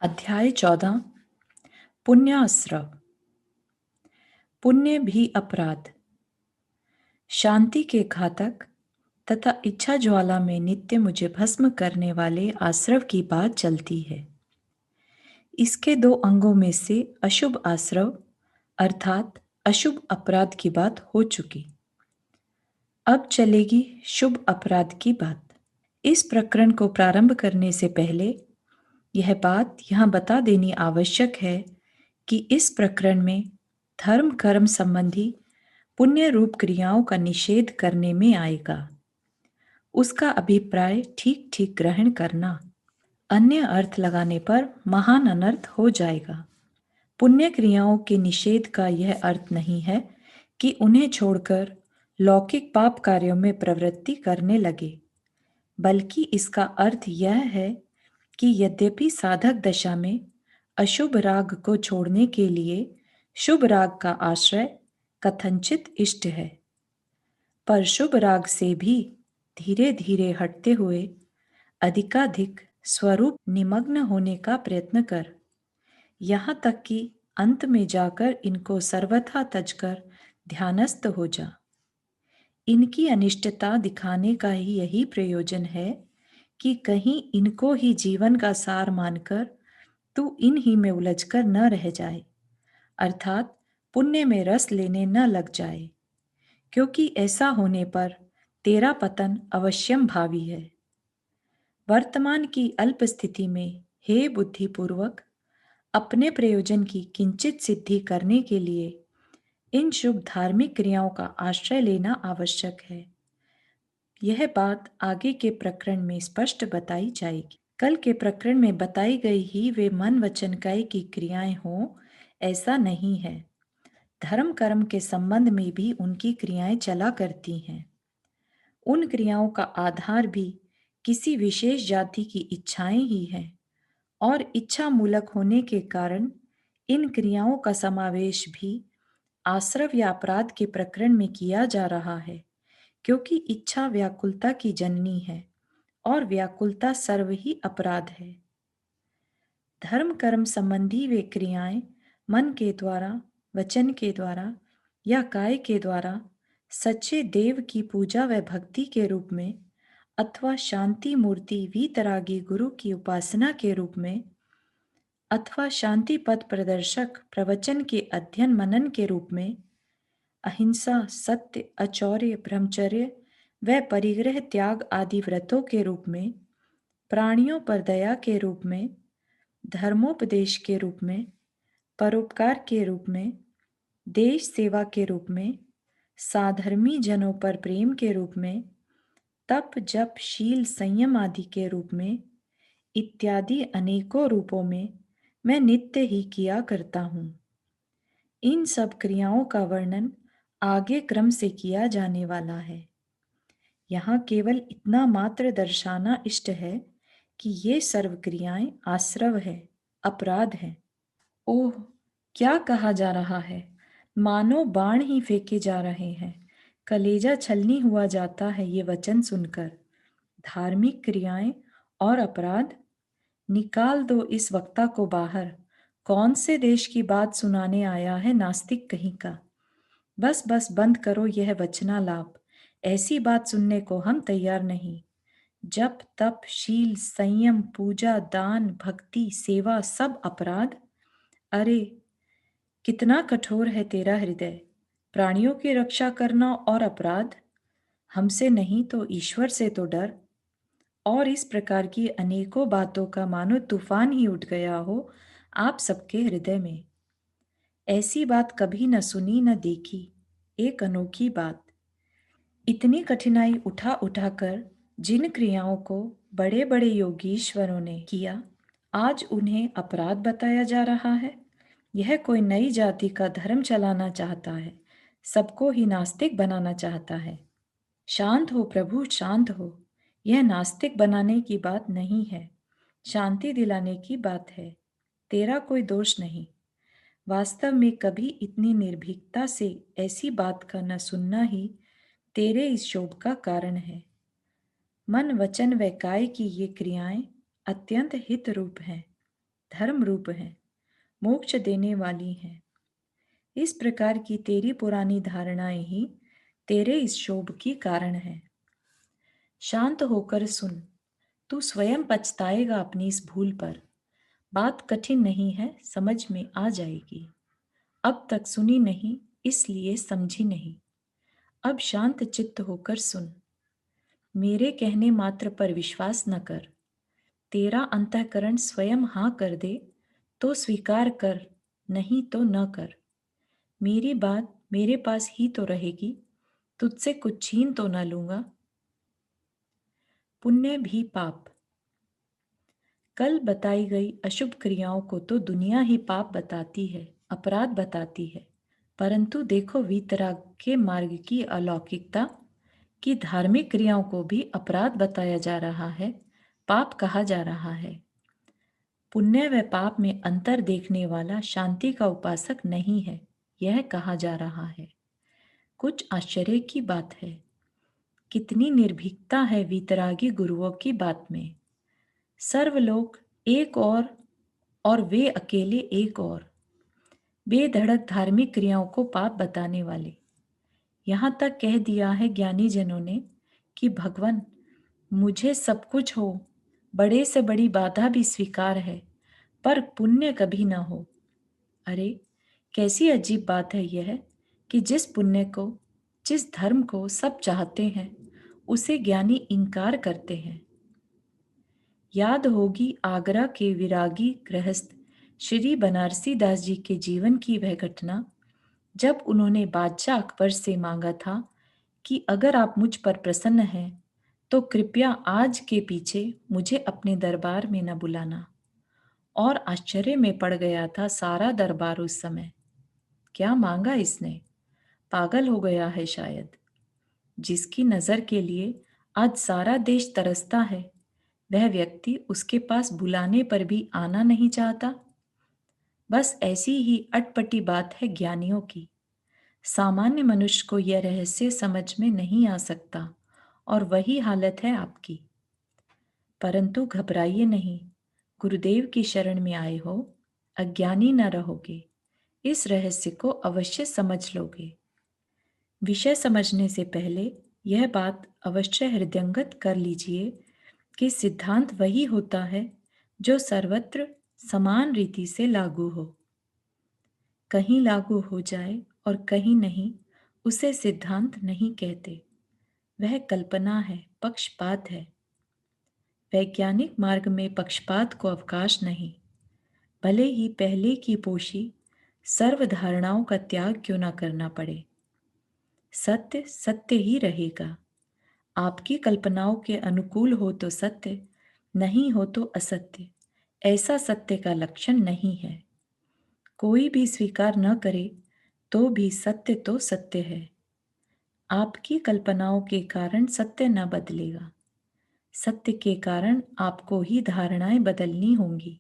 अध्याय 14 पुण्याश्रव। पुण्य भी अपराध। शांति के घातक तथा इच्छा ज्वाला में नित्य मुझे भस्म करने वाले आश्रव की बात चलती है। इसके दो अंगों में से अशुभ आश्रव अर्थात अशुभ अपराध की बात हो चुकी। अब चलेगी शुभ अपराध की बात। इस प्रकरण को प्रारंभ करने से पहले यह बात यहाँ बता देनी आवश्यक है कि इस प्रकरण में धर्म कर्म संबंधी पुण्य रूप क्रियाओं का निषेध करने में आएगा। उसका अभिप्राय ठीक ठीक ग्रहण करना, अन्य अर्थ लगाने पर महान अनर्थ हो जाएगा। पुण्य क्रियाओं के निषेध का यह अर्थ नहीं है कि उन्हें छोड़कर लौकिक पाप कार्यों में प्रवृत्ति करने लगे, बल्कि इसका अर्थ यह है कि यद्यपि साधक दशा में अशुभ राग को छोड़ने के लिए शुभ राग का आश्रय कथनचित इष्ट है, पर शुभ राग से भी धीरे धीरे हटते हुए अधिकाधिक स्वरूप निमग्न होने का प्रयत्न कर, यहाँ तक कि अंत में जाकर इनको सर्वथा तजकर ध्यानस्थ हो जा। इनकी अनिष्टता दिखाने का ही यही प्रयोजन है कि कहीं इनको ही जीवन का सार मानकर तू इन ही में उलझकर न रह जाए, अर्थात पुण्य में रस लेने न लग जाए, क्योंकि ऐसा होने पर तेरा पतन अवश्यम भावी है। वर्तमान की अल्प स्थिति में हे बुद्धिपूर्वक अपने प्रयोजन की किंचित सिद्धि करने के लिए इन शुभ धार्मिक क्रियाओं का आश्रय लेना आवश्यक है। यह बात आगे के प्रकरण में स्पष्ट बताई जाएगी। कल के प्रकरण में बताई गई ही वे मन वचन काय की क्रियाएं हों, ऐसा नहीं है। धर्म कर्म के संबंध में भी उनकी क्रियाएं चला करती हैं। उन क्रियाओं का आधार भी किसी विशेष जाति की इच्छाएं ही हैं, और इच्छा मूलक होने के कारण इन क्रियाओं का समावेश भी आश्रव या अपराध के प्रकरण में किया जा रहा है, क्योंकि इच्छा व्याकुलता की जननी है और व्याकुलता सर्व ही अपराध है। धर्म कर्म संबंधी वे क्रियाएं मन के द्वारा, वचन के द्वारा या काय के द्वारा सच्चे देव की पूजा व भक्ति के रूप में अथवा शांति मूर्ति वीतरागी गुरु की उपासना के रूप में अथवा शांति पथ प्रदर्शक प्रवचन के अध्ययन मनन के रूप में, अहिंसा, सत्य, अचौर्य, ब्रह्मचर्य व परिग्रह त्याग आदि व्रतों के रूप में, प्राणियों पर दया के रूप में, धर्मोपदेश के रूप में, परोपकार के रूप में, देश सेवा के रूप में, साधर्मी जनों पर प्रेम के रूप में, तप जप शील संयम आदि के रूप में इत्यादि अनेकों रूपों में मैं नित्य ही किया करता हूँ। इन सब क्रियाओं का वर्णन आगे क्रम से किया जाने वाला है। यहाँ केवल इतना मात्र दर्शाना इष्ट है कि ये सर्व क्रियाएं आश्रव है, अपराध है। ओह, क्या कहा जा रहा है! मानो बाण ही फेंके जा रहे हैं। कलेजा छलनी हुआ जाता है ये वचन सुनकर। धार्मिक क्रियाएं और अपराध, निकाल दो इस वक्ता को बाहर। कौन से देश की बात सुनाने आया है नास्तिक कहीं का। बस बस बंद करो यह वचनालाप। ऐसी बात सुनने को हम तैयार नहीं। जप तप शील संयम पूजा दान भक्ति सेवा सब अपराध। अरे कितना कठोर है तेरा हृदय। प्राणियों की रक्षा करना और अपराध। हमसे नहीं तो ईश्वर से तो डर। और इस प्रकार की अनेकों बातों का मानो तूफान ही उठ गया हो आप सबके हृदय में। ऐसी बात कभी न सुनी न देखी, एक अनोखी बात। इतनी कठिनाई उठा उठाकर जिन क्रियाओं को बड़े बड़े योगीश्वरों ने किया, आज उन्हें अपराध बताया जा रहा है। यह कोई नई जाति का धर्म चलाना चाहता है, सबको ही नास्तिक बनाना चाहता है। शांत हो प्रभु, शांत हो। यह नास्तिक बनाने की बात नहीं है, शांति दिलाने की बात है। तेरा कोई दोष नहीं। वास्तव में कभी इतनी निर्भीकता से ऐसी बात का न सुनना ही तेरे इस शोभ का कारण है। मन वचन व काय की ये क्रियाएं अत्यंत हित रूप हैं। धर्म रूप हैं, मोक्ष देने वाली हैं। इस प्रकार की तेरी पुरानी धारणाएं ही तेरे इस शोभ की कारण है। शांत होकर सुन, तू स्वयं पछताएगा अपनी इस भूल पर। बात कठिन नहीं है, समझ में आ जाएगी। अब तक सुनी नहीं, इसलिए समझी नहीं। अब शांत चित्त होकर सुन। मेरे कहने मात्र पर विश्वास न कर। तेरा अंतःकरण स्वयं हाँ कर दे तो स्वीकार कर, नहीं तो न कर। मेरी बात मेरे पास ही तो रहेगी, तुझसे कुछ छीन तो न लूंगा। पुण्य भी पाप। कल बताई गई अशुभ क्रियाओं को तो दुनिया ही पाप बताती है, अपराध बताती है। परंतु देखो वीतराग के मार्ग की अलौकिकता, कि धार्मिक क्रियाओं को भी अपराध बताया जा रहा है, पाप कहा जा रहा है। पुण्य व पाप में अंतर देखने वाला शांति का उपासक नहीं है, यह कहा जा रहा है। कुछ आश्चर्य की बात है, कितनी निर्भीकता है वीतरागी गुरुओं की बात में। सर्वलोक एक और वे अकेले एक और, बेधड़क धार्मिक क्रियाओं को पाप बताने वाले। यहाँ तक कह दिया है ज्ञानी जनों ने कि भगवान, मुझे सब कुछ हो, बड़े से बड़ी बाधा भी स्वीकार है, पर पुण्य कभी ना हो। अरे, कैसी अजीब बात है यह कि जिस पुण्य को, जिस धर्म को सब चाहते हैं, उसे ज्ञानी इनकार करते हैं। याद होगी आगरा के विरागी गृहस्थ श्री बनारसी दास जी के जीवन की वह घटना, जब उन्होंने बादशाह अकबर से मांगा था कि अगर आप मुझ पर प्रसन्न हैं तो कृपया आज के पीछे मुझे अपने दरबार में न बुलाना। और आश्चर्य में पड़ गया था सारा दरबार उस समय। क्या मांगा इसने? पागल हो गया है शायद। जिसकी नजर के लिए आज सारा देश तरसता है, वह व्यक्ति उसके पास बुलाने पर भी आना नहीं चाहता। बस ऐसी ही अटपटी बात है ज्ञानियों की। सामान्य मनुष्य को यह रहस्य समझ में नहीं आ सकता, और वही हालत है आपकी। परंतु घबराइए नहीं, गुरुदेव की शरण में आए हो, अज्ञानी न रहोगे, इस रहस्य को अवश्य समझ लोगे। विषय समझने से पहले यह बात अवश्य हृदयंगत कर लीजिए कि सिद्धांत वही होता है जो सर्वत्र समान रीति से लागू हो। कहीं लागू हो जाए और कहीं नहीं, उसे सिद्धांत नहीं कहते। वह कल्पना है, पक्षपात है। वैज्ञानिक मार्ग में पक्षपात को अवकाश नहीं। भले ही पहले की पोशी सर्व धारणाओं का त्याग क्यों ना करना पड़े, सत्य सत्य ही रहेगा। आपकी कल्पनाओं के अनुकूल हो तो सत्य, नहीं हो तो असत्य। ऐसा सत्य का लक्षण नहीं है। कोई भी स्वीकार न करे तो भी सत्य तो सत्य है। आपकी कल्पनाओं के कारण सत्य न बदलेगा। सत्य के कारण आपको ही धारणाएं बदलनी होंगी।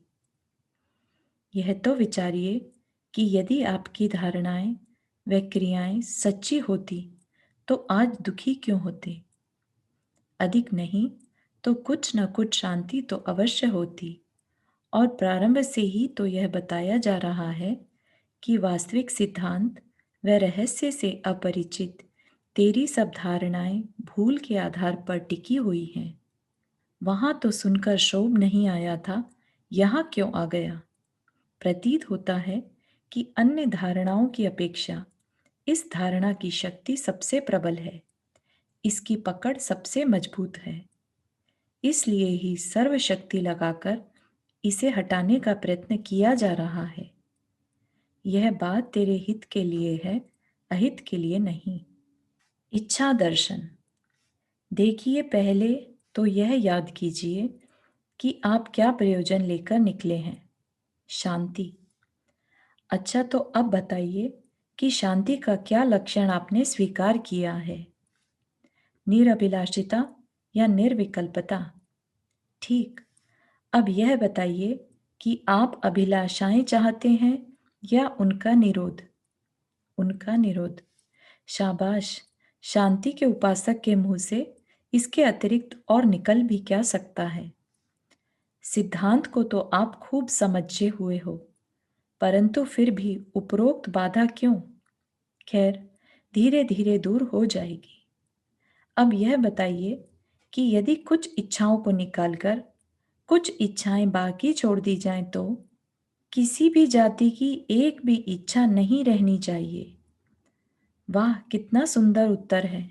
यह तो विचारिए कि यदि आपकी धारणाएं व क्रियाएं सच्ची होती तो आज दुखी क्यों होते? अधिक नहीं तो कुछ न कुछ शांति तो अवश्य होती। और प्रारंभ से ही तो यह बताया जा रहा है कि वास्तविक सिद्धांत व रहस्य से अपरिचित तेरी सब धारणाएं भूल के आधार पर टिकी हुई हैं। वहां तो सुनकर शोभ नहीं आया था, यहाँ क्यों आ गया? प्रतीत होता है कि अन्य धारणाओं की अपेक्षा इस धारणा की शक्ति सबसे प्रबल है, इसकी पकड़ सबसे मजबूत है। इसलिए ही सर्वशक्ति लगाकर इसे हटाने का प्रयत्न किया जा रहा है। यह बात तेरे हित के लिए है, अहित के लिए नहीं। इच्छा दर्शन। देखिए, पहले तो यह याद कीजिए कि आप क्या प्रयोजन लेकर निकले हैं। शांति। अच्छा, तो अब बताइए कि शांति का क्या लक्षण आपने स्वीकार किया है? निरभिलाषिता या निर्विकल्पता? ठीक। अब यह बताइए कि आप अभिलाषाएं चाहते हैं या उनका निरोध? उनका निरोध। शाबाश। शांति के उपासक के मुंह से इसके अतिरिक्त और निकल भी क्या सकता है? सिद्धांत को तो आप खूब समझे हुए हो, परंतु फिर भी उपरोक्त बाधा क्यों? खैर, धीरे धीरे दूर हो जाएगी। अब यह बताइए कि यदि कुछ इच्छाओं को निकालकर कुछ इच्छाएं बाकी छोड़ दी जाएं तो किसी भी जाति की एक भी इच्छा नहीं रहनी चाहिए। वाह, कितना सुंदर उत्तर है।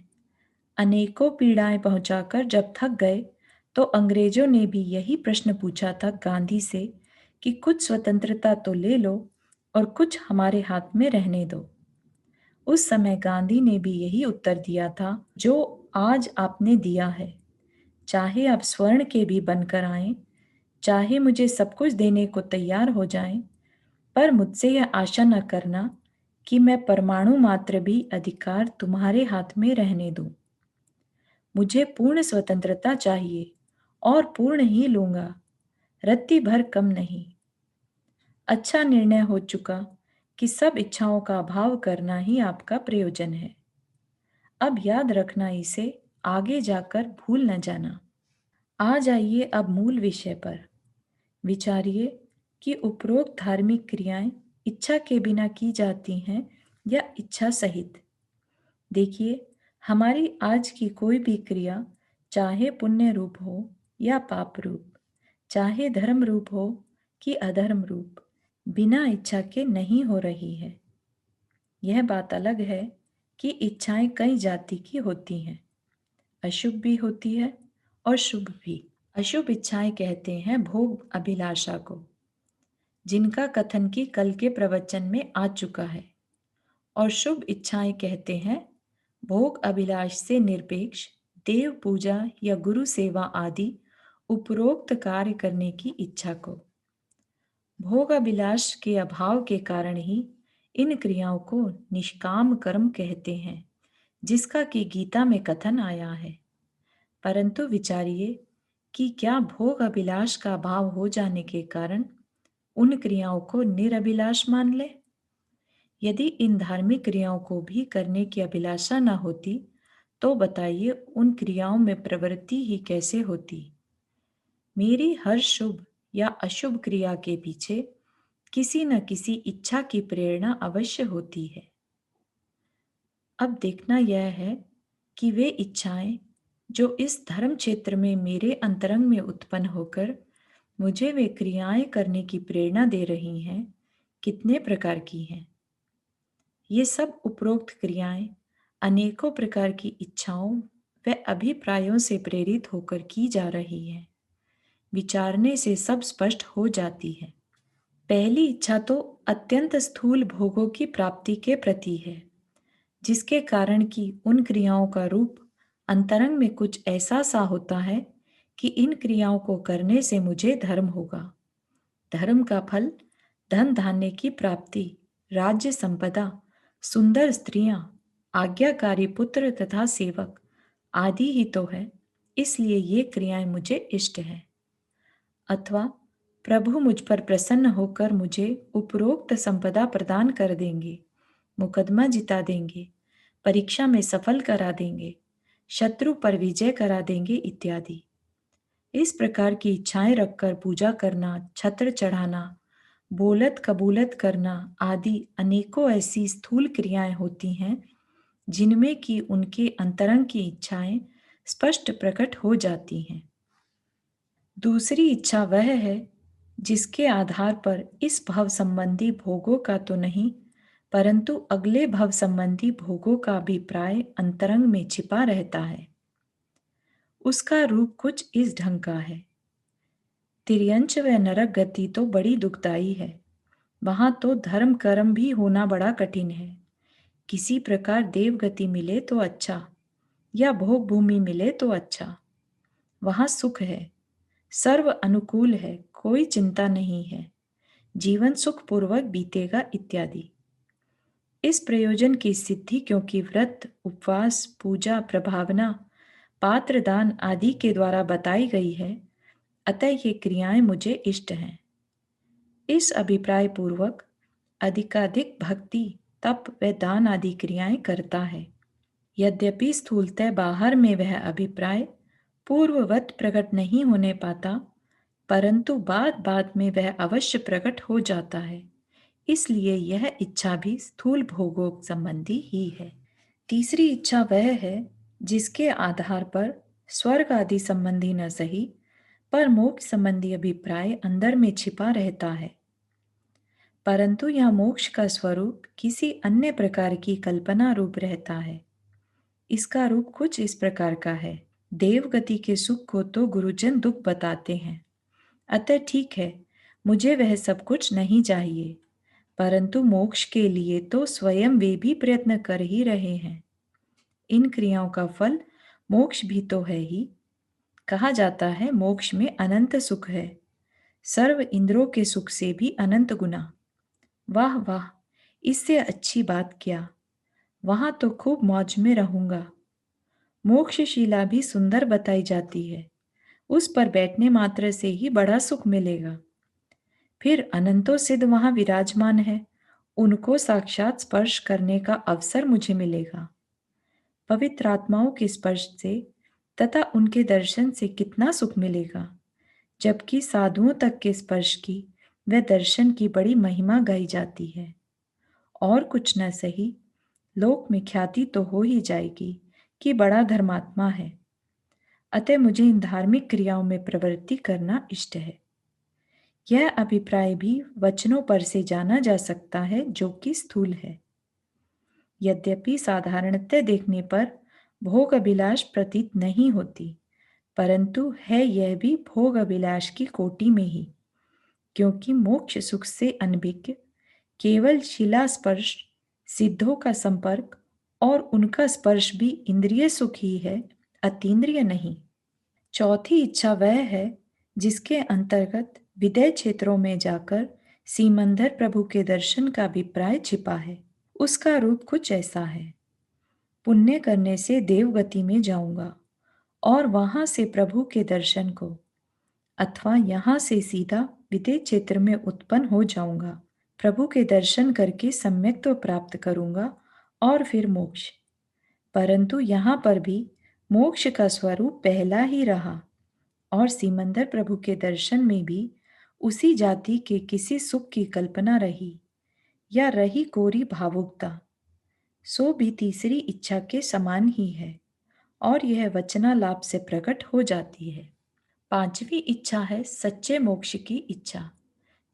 अनेकों पीड़ाएं पहुंचाकर जब थक गए तो अंग्रेजों ने भी यही प्रश्न पूछा था गांधी से कि कुछ स्वतंत्रता तो ले लो और कुछ हमारे हाथ में रहने दो। उस समय गांधी ने भी यही उत्तर दिया था जो आज आपने दिया है। चाहे आप स्वर्ण के भी बनकर आएं, चाहे मुझे सब कुछ देने को तैयार हो जाएं, पर मुझसे यह आशा न करना कि मैं परमाणु मात्र भी अधिकार तुम्हारे हाथ में रहने दूं। मुझे पूर्ण स्वतंत्रता चाहिए और पूर्ण ही लूंगा, रत्ती भर कम नहीं। अच्छा निर्णय हो चुका कि सब इच्छाओं का अभाव करना ही आपका प्रयोजन है। अब याद रखना, इसे आगे जाकर भूल न जाना। आ जाइए अब मूल विषय पर। विचारिए कि उपरोक्त धार्मिक क्रियाएं इच्छा के बिना की जाती हैं या इच्छा सहित। देखिए, हमारी आज की कोई भी क्रिया, चाहे पुण्य रूप हो या पाप रूप, चाहे धर्म रूप हो कि अधर्म रूप, बिना इच्छा के नहीं हो रही है। यह बात अलग है कि इच्छाएं कई जाति की होती हैं, अशुभ भी होती है और शुभ भी। अशुभ इच्छाएं कहते हैं भोग अभिलाषा को, जिनका कथन की कल के प्रवचन में आ चुका है, और शुभ इच्छाएं कहते हैं भोग अभिलाष से निरपेक्ष देव पूजा या गुरु सेवा आदि उपरोक्त कार्य करने की इच्छा को। भोग अभिलाष के अभाव के कारण ही इन क्रियाओं को निष्काम कर्म कहते हैं, जिसका कि गीता में कथन आया है। परंतु विचारिए कि क्या भोग अभिलाष का अभाव हो जाने के कारण उन क्रियाओं को निरभिलाष मान ले? यदि इन धार्मिक क्रियाओं को भी करने की अभिलाषा न होती तो बताइए उन क्रियाओं में प्रवृत्ति ही कैसे होती? मेरी हर शुभ या अशुभ क्रिया के पीछे किसी न किसी इच्छा की प्रेरणा अवश्य होती है। अब देखना यह है कि वे इच्छाएं जो इस धर्म क्षेत्र में मेरे अंतरंग में उत्पन्न होकर मुझे वे क्रियाएं करने की प्रेरणा दे रही हैं, कितने प्रकार की हैं। ये सब उपरोक्त क्रियाएं अनेकों प्रकार की इच्छाओं व अभिप्रायों से प्रेरित होकर की जा रही हैं। विचारने से सब स्पष्ट हो जाती है। पहली इच्छा तो अत्यंत स्थूल भोगों की प्राप्ति के प्रति है, जिसके कारण कि उन क्रियाओं का रूप अंतरंग में कुछ ऐसा सा होता है कि इन क्रियाओं को करने से मुझे धर्म होगा। धर्म का फल धन धान्य की प्राप्ति, राज्य संपदा, सुंदर स्त्रियां, आज्ञाकारी पुत्र तथा सेवक आदि ही तो है। इसलिए ये क्रियाएं मुझे इष्ट हैं। अथवा प्रभु मुझ पर प्रसन्न होकर मुझे उपरोक्त संपदा प्रदान कर देंगे, मुकदमा जिता देंगे, परीक्षा में सफल करा देंगे, शत्रु पर विजय करा देंगे इत्यादि। इस प्रकार की इच्छाएं रखकर पूजा करना, छत्र चढ़ाना, बोलत कबूलत करना आदि अनेकों ऐसी स्थूल क्रियाएं होती हैं जिनमें कि उनके अंतरंग की इच्छाएं स्पष्ट प्रकट हो जाती हैं। दूसरी इच्छा वह है जिसके आधार पर इस भव संबंधी भोगों का तो नहीं, परंतु अगले भव संबंधी भोगों का अभिप्राय अंतरंग में छिपा रहता है। उसका रूप कुछ इस ढंग का है। तिर्यंच व नरक गति तो बड़ी दुखदाई है, वहां तो धर्म कर्म भी होना बड़ा कठिन है। किसी प्रकार देव गति मिले तो अच्छा, या भोग भूमि मिले तो अच्छा। वहां सुख है, सर्व अनुकूल है, कोई चिंता नहीं है, जीवन सुखपूर्वक बीतेगा इत्यादि। इस प्रयोजन की सिद्धि क्योंकि व्रत, उपवास, पूजा, प्रभावना, पात्र दान आदि के द्वारा बताई गई है, अतः ये क्रियाएं मुझे इष्ट हैं। इस अभिप्राय पूर्वक अधिकाधिक भक्ति, तप व दान आदि क्रियाएं करता है। यद्यपि स्थूलतः बाहर में वह अभिप्राय पूर्ववत प्रकट नहीं होने पाता, परंतु बात बात में वह अवश्य प्रकट हो जाता है। इसलिए यह इच्छा भी स्थूल भोगों संबंधी ही है। तीसरी इच्छा वह है जिसके आधार पर स्वर्ग आदि संबंधी न सही पर मोक्ष संबंधी अभिप्राय अंदर में छिपा रहता है। परंतु यह मोक्ष का स्वरूप किसी अन्य प्रकार की कल्पना रूप रहता है। इसका रूप कुछ इस प्रकार का है। देवगति के सुख को तो गुरुजन दुख बताते हैं, अतः ठीक है, मुझे वह सब कुछ नहीं चाहिए। परंतु मोक्ष के लिए तो स्वयं वे भी प्रयत्न कर ही रहे हैं। इन क्रियाओं का फल मोक्ष भी तो है ही। कहा जाता है मोक्ष में अनंत सुख है, सर्व इंद्रों के सुख से भी अनंत गुना। वाह वाह, इससे अच्छी बात क्या। वहां तो खूब मौज में रहूंगा। मोक्षशिला भी सुंदर बताई जाती है, उस पर बैठने मात्र से ही बड़ा सुख मिलेगा। फिर अनंतो सिद्ध वहां विराजमान है, उनको साक्षात स्पर्श करने का अवसर मुझे मिलेगा। पवित्र आत्माओं के स्पर्श से तथा उनके दर्शन से कितना सुख मिलेगा, जबकि साधुओं तक के स्पर्श की व दर्शन की बड़ी महिमा गाई जाती है। और कुछ न सही, लोक में ख्याति तो हो ही जाएगी कि बड़ा धर्मात्मा है। अतः मुझे इन धार्मिक क्रियाओं में प्रवृत्ति करना इष्ट है। यह अभिप्राय भी वचनों पर से जाना जा सकता है, जो कि स्थूल है। यद्यपि साधारणतः देखने पर भोग अभिलाष प्रतीत नहीं होती, परंतु है यह भी भोग अभिलाष की कोटि में ही, क्योंकि मोक्ष सुख से अनभिज्ञ केवल शिला स्पर्श, सिद्धों का संपर्क और उनका स्पर्श भी इंद्रिय सुख ही है, अतीन्द्रिय नहीं। चौथी इच्छा वह है जिसके अंतर्गत विदय क्षेत्रों में जाकर सीमंदर प्रभु के दर्शन का अभिप्राय छिपा है। उसका रूप कुछ ऐसा है। पुण्य करने से देवगति में जाऊंगा और वहां से प्रभु के दर्शन को, अथवा यहां से सीधा विदेह क्षेत्र में उत्पन्न हो जाऊंगा। प्रभु के दर्शन करके सम्यक्त्व प्राप्त करूंगा और फिर मोक्ष। परंतु यहां पर भी मोक्ष का स्वरूप पहला ही रहा और सीमंदर प्रभु के दर्शन में भी उसी जाति के किसी सुख की कल्पना रही या रही कोरी भावुकता, सो भी तीसरी इच्छा के समान ही है और यह वचनालाप से प्रकट हो जाती है। पांचवी इच्छा है सच्चे मोक्ष की इच्छा,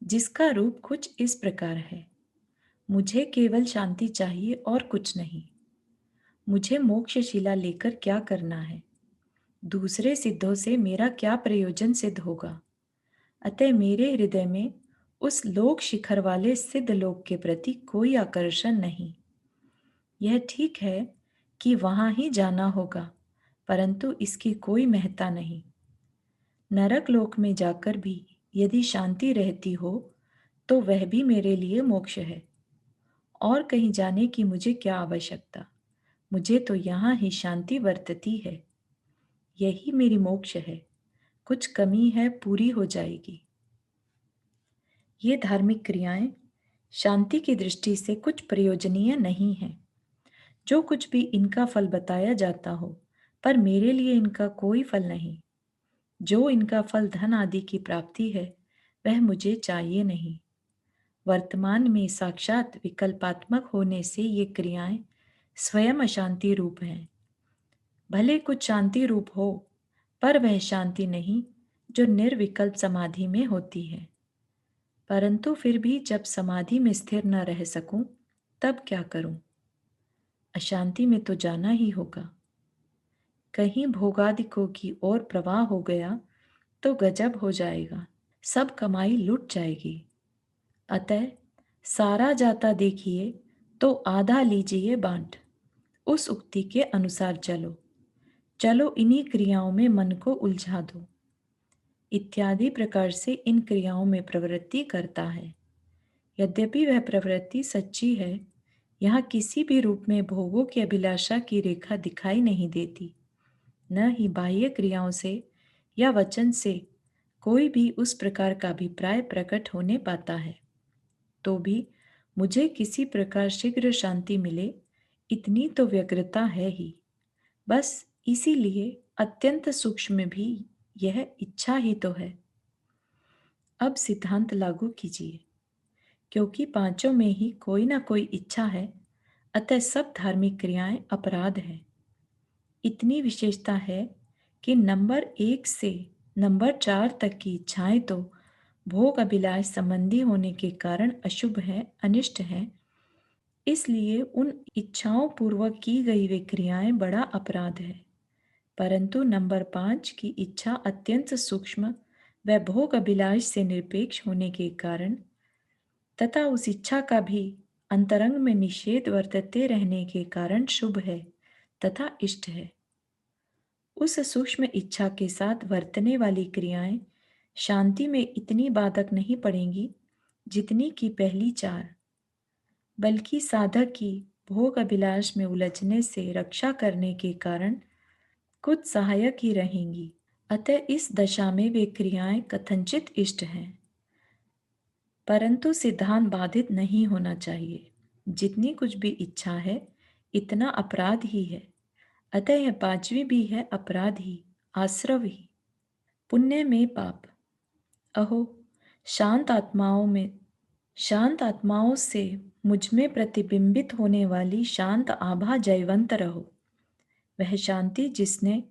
जिसका रूप कुछ इस प्रकार है। मुझे केवल शांति चाहिए और कुछ नहीं। मुझे मोक्षशिला लेकर क्या करना है? दूसरे सिद्धों से मेरा क्या प्रयोजन सिद्ध होगा? अतः मेरे हृदय में उस लोक शिखर वाले सिद्ध लोक के प्रति कोई आकर्षण नहीं। यह ठीक है कि वहां ही जाना होगा, परंतु इसकी कोई महत्ता नहीं। नरक लोक में जाकर भी यदि शांति रहती हो तो वह भी मेरे लिए मोक्ष है। और कहीं जाने की मुझे क्या आवश्यकता? मुझे तो यहाँ ही शांति वर्तती है। यही मेरी मोक्ष है। कुछ कमी है, पूरी हो जाएगी। ये धार्मिक क्रियाएं शांति की दृष्टि से कुछ प्रयोजनीय नहीं हैं। जो कुछ भी इनका फल बताया जाता हो, पर मेरे लिए इनका कोई फल नहीं। जो इनका फल धन आदि की प्राप्ति है, वह मुझे चाहिए नहीं। वर्तमान में साक्षात विकल्पात्मक होने से ये क्रियाएं स्वयं अशांति रूप हैं। भले कुछ शांति रूप हो, पर वह शांति नहीं जो निर्विकल्प समाधि में होती है। परंतु फिर भी जब समाधि में स्थिर न रह सकूं, तब क्या करूं? अशांति में तो जाना ही होगा। कहीं भोगादिकों की ओर प्रवाह हो गया तो गजब हो जाएगा, सब कमाई लुट जाएगी। अतः सारा जाता देखिए तो आधा लीजिए बांट। उस उक्ति के अनुसार चलो। चलो इन्हीं क्रियाओं में मन को उलझा दो। इत्यादि प्रकार से इन क्रियाओं में प्रवृत्ति करता है। यद्यपि वह प्रवृत्ति सच्ची है, यहाँ किसी भी रूप में भोगों की अभिलाषा की रेखा दिखाई नहीं देती। न ही बाह्य क्रियाओं से या वचन से कोई भी उस प्रकार का अभिप्राय प्रकट होने पाता है। तो भी मुझे किसी प्रकार शीघ्र शांति मिले, इतनी तो व्यग्रता है ही। बस इसीलिए अत्यंत सूक्ष्म भी यह इच्छा ही तो है। अब सिद्धांत लागू कीजिए। क्योंकि पांचों में ही कोई ना कोई इच्छा है, अतः सब धार्मिक क्रियाएं अपराध हैं। इतनी विशेषता है कि नंबर 1 से नंबर 4 तक की इच्छाएं तो भोग अभिलाष संबंधी होने के कारण अशुभ है, अनिष्ट है। इसलिए उन इच्छाओं पूर्वक की गई वे क्रियाएं बड़ा अपराध है। परंतु नंबर 5 की इच्छा अत्यंत सूक्ष्म व भोग अभिलाष से निरपेक्ष होने के कारण तथा उस इच्छा का भी अंतरंग में निषेध वर्तते रहने के कारण शुभ है तथा इष्ट है। उस सूक्ष्म इच्छा के साथ वर्तने वाली क्रियाएं शांति में इतनी बाधक नहीं पड़ेंगी जितनी कि पहली चार, बल्कि साधक की भोग अभिलाष में उलझने से रक्षा करने के कारण खुद सहायक ही रहेंगी। अतः इस दशा में वे क्रियाएं कथनचित इष्ट हैं, परंतु सिद्धांत बाधित नहीं होना चाहिए। जितनी कुछ भी इच्छा है, इतना अपराध ही है। अतः यह पांचवी भी है अपराध ही, आश्रव ही। पुण्य में पाप। अहो, शांत आत्माओं में शांत आत्माओं से मुझ में प्रतिबिंबित होने वाली शांत आभा जयवंत रहो। वह शांति जिसने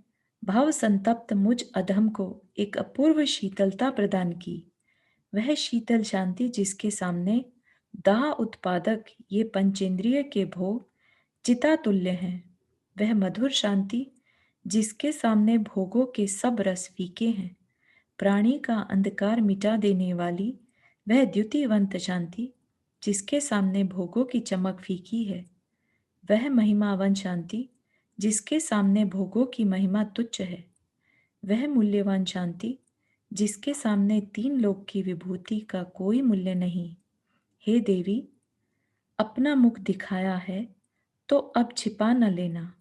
भाव संतप्त मुझ अधम को एक अपूर्व शीतलता प्रदान की, वह शीतल शांति जिसके सामने दाह उत्पादक ये पंचेंद्रिय के भोग चिता तुल्य हैं, वह मधुर शांति जिसके सामने भोगों के सब रस फीके हैं, प्राणी का अंधकार मिटा देने वाली वह द्युतिवंत शांति जिसके सामने भोगों की चमक फीकी है, वह महिमावन शांति जिसके सामने भोगों की महिमा तुच्छ है, वह मूल्यवान शांति जिसके सामने तीन लोक की विभूति का कोई मूल्य नहीं। हे देवी, अपना मुख दिखाया है तो अब छिपा न लेना।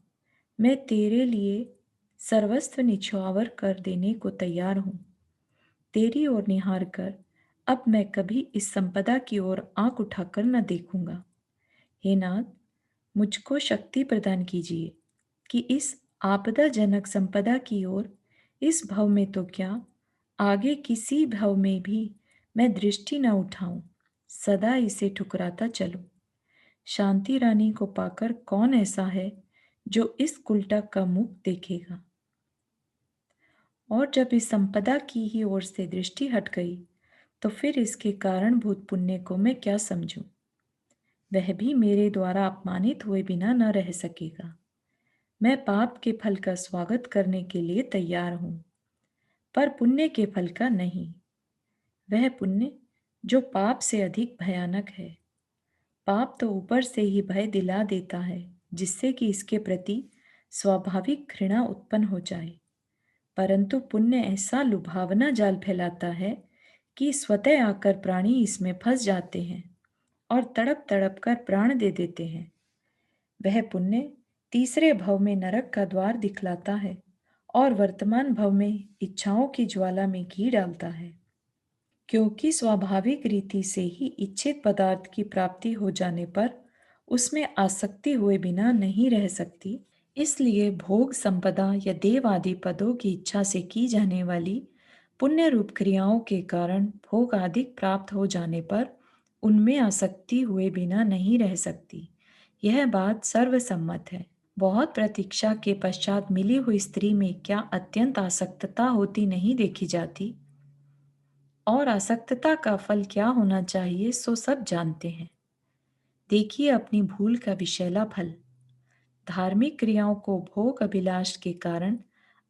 मैं तेरे लिए सर्वस्व निछावर कर देने को तैयार हूं। तेरी ओर निहार कर अब मैं कभी इस संपदा की ओर आंख उठाकर न देखूंगा। हे नाथ, मुझको शक्ति प्रदान कीजिए कि इस आपदाजनक संपदा की ओर इस भव में तो क्या, आगे किसी भव में भी मैं दृष्टि न उठाऊं, सदा इसे ठुकराता चलूं। शांति रानी को पाकर कौन ऐसा है जो इस कुलटक का मुख देखेगा। और जब इस संपदा की ही ओर से दृष्टि हट गई, तो फिर इसके कारणभूत पुण्य को मैं क्या समझूं। वह भी मेरे द्वारा अपमानित हुए बिना न रह सकेगा। मैं पाप के फल का स्वागत करने के लिए तैयार हूं, पर पुण्य के फल का नहीं। वह पुण्य जो पाप से अधिक भयानक है। पाप तो ऊपर से ही भय दिला देता है, जिससे कि इसके प्रति स्वाभाविक घृणा उत्पन्न हो जाए। परंतु पुण्य ऐसा लुभावना जाल फैलाता है कि स्वतः आकर प्राणी इसमें फंस जाते हैं और तड़प तड़प कर प्राण दे देते हैं। वह पुण्य तीसरे भव में नरक का द्वार दिखलाता है और वर्तमान भव में इच्छाओं की ज्वाला में घी डालता है। क्योंकि स्वाभाविक रीति से ही इच्छित पदार्थ की प्राप्ति हो जाने पर उसमें आसक्ति हुए बिना नहीं रह सकती, इसलिए भोग संपदा या देव आदि पदों की इच्छा से की जाने वाली पुण्य रूप क्रियाओं के कारण भोग आदि प्राप्त हो जाने पर उनमें आसक्ति हुए बिना नहीं रह सकती। यह बात सर्वसम्मत है। बहुत प्रतीक्षा के पश्चात मिली हुई स्त्री में क्या अत्यंत आसक्तता होती नहीं देखी जाती, और आसक्तता का फल क्या होना चाहिए सो सब जानते हैं। देखिए अपनी भूल का विषैला फल। धार्मिक क्रियाओं को भोग अभिलाष के कारण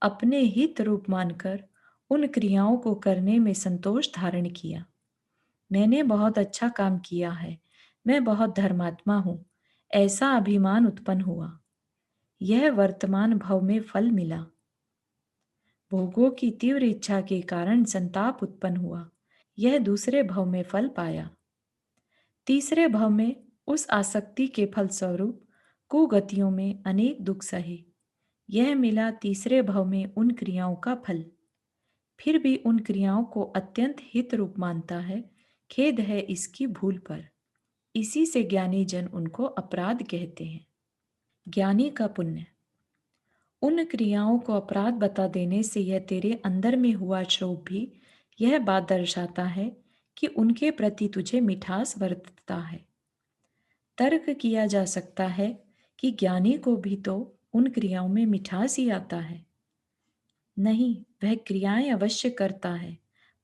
अपने हित रूप मानकर उन क्रियाओं को करने में संतोष धारण किया। मैंने बहुत अच्छा काम किया है, मैं बहुत धर्मात्मा हूं, ऐसा अभिमान उत्पन्न हुआ। यह वर्तमान भव में फल मिला। भोगों की तीव्र इच्छा के कारण संताप उत्पन्न हुआ। यह दूसरे भव में फल पाया। तीसरे भव में उस आसक्ति के फलस्वरूप कुगतियों में अनेक दुख सहे। यह मिला तीसरे भव में उन क्रियाओं का फल। फिर भी उन क्रियाओं को अत्यंत हित रूप मानता है। खेद है इसकी भूल पर। इसी से ज्ञानी जन उनको अपराध कहते हैं। ज्ञानी का पुण्य। उन क्रियाओं को अपराध बता देने से यह तेरे अंदर में हुआ क्षोभ भी यह बात दर्शाता है कि उनके प्रति तुझे मिठास बरतता है। तर्क किया जा सकता है कि ज्ञानी को भी तो उन क्रियाओं में मिठास ही आता है। नहीं, वह क्रियाएं अवश्य करता है,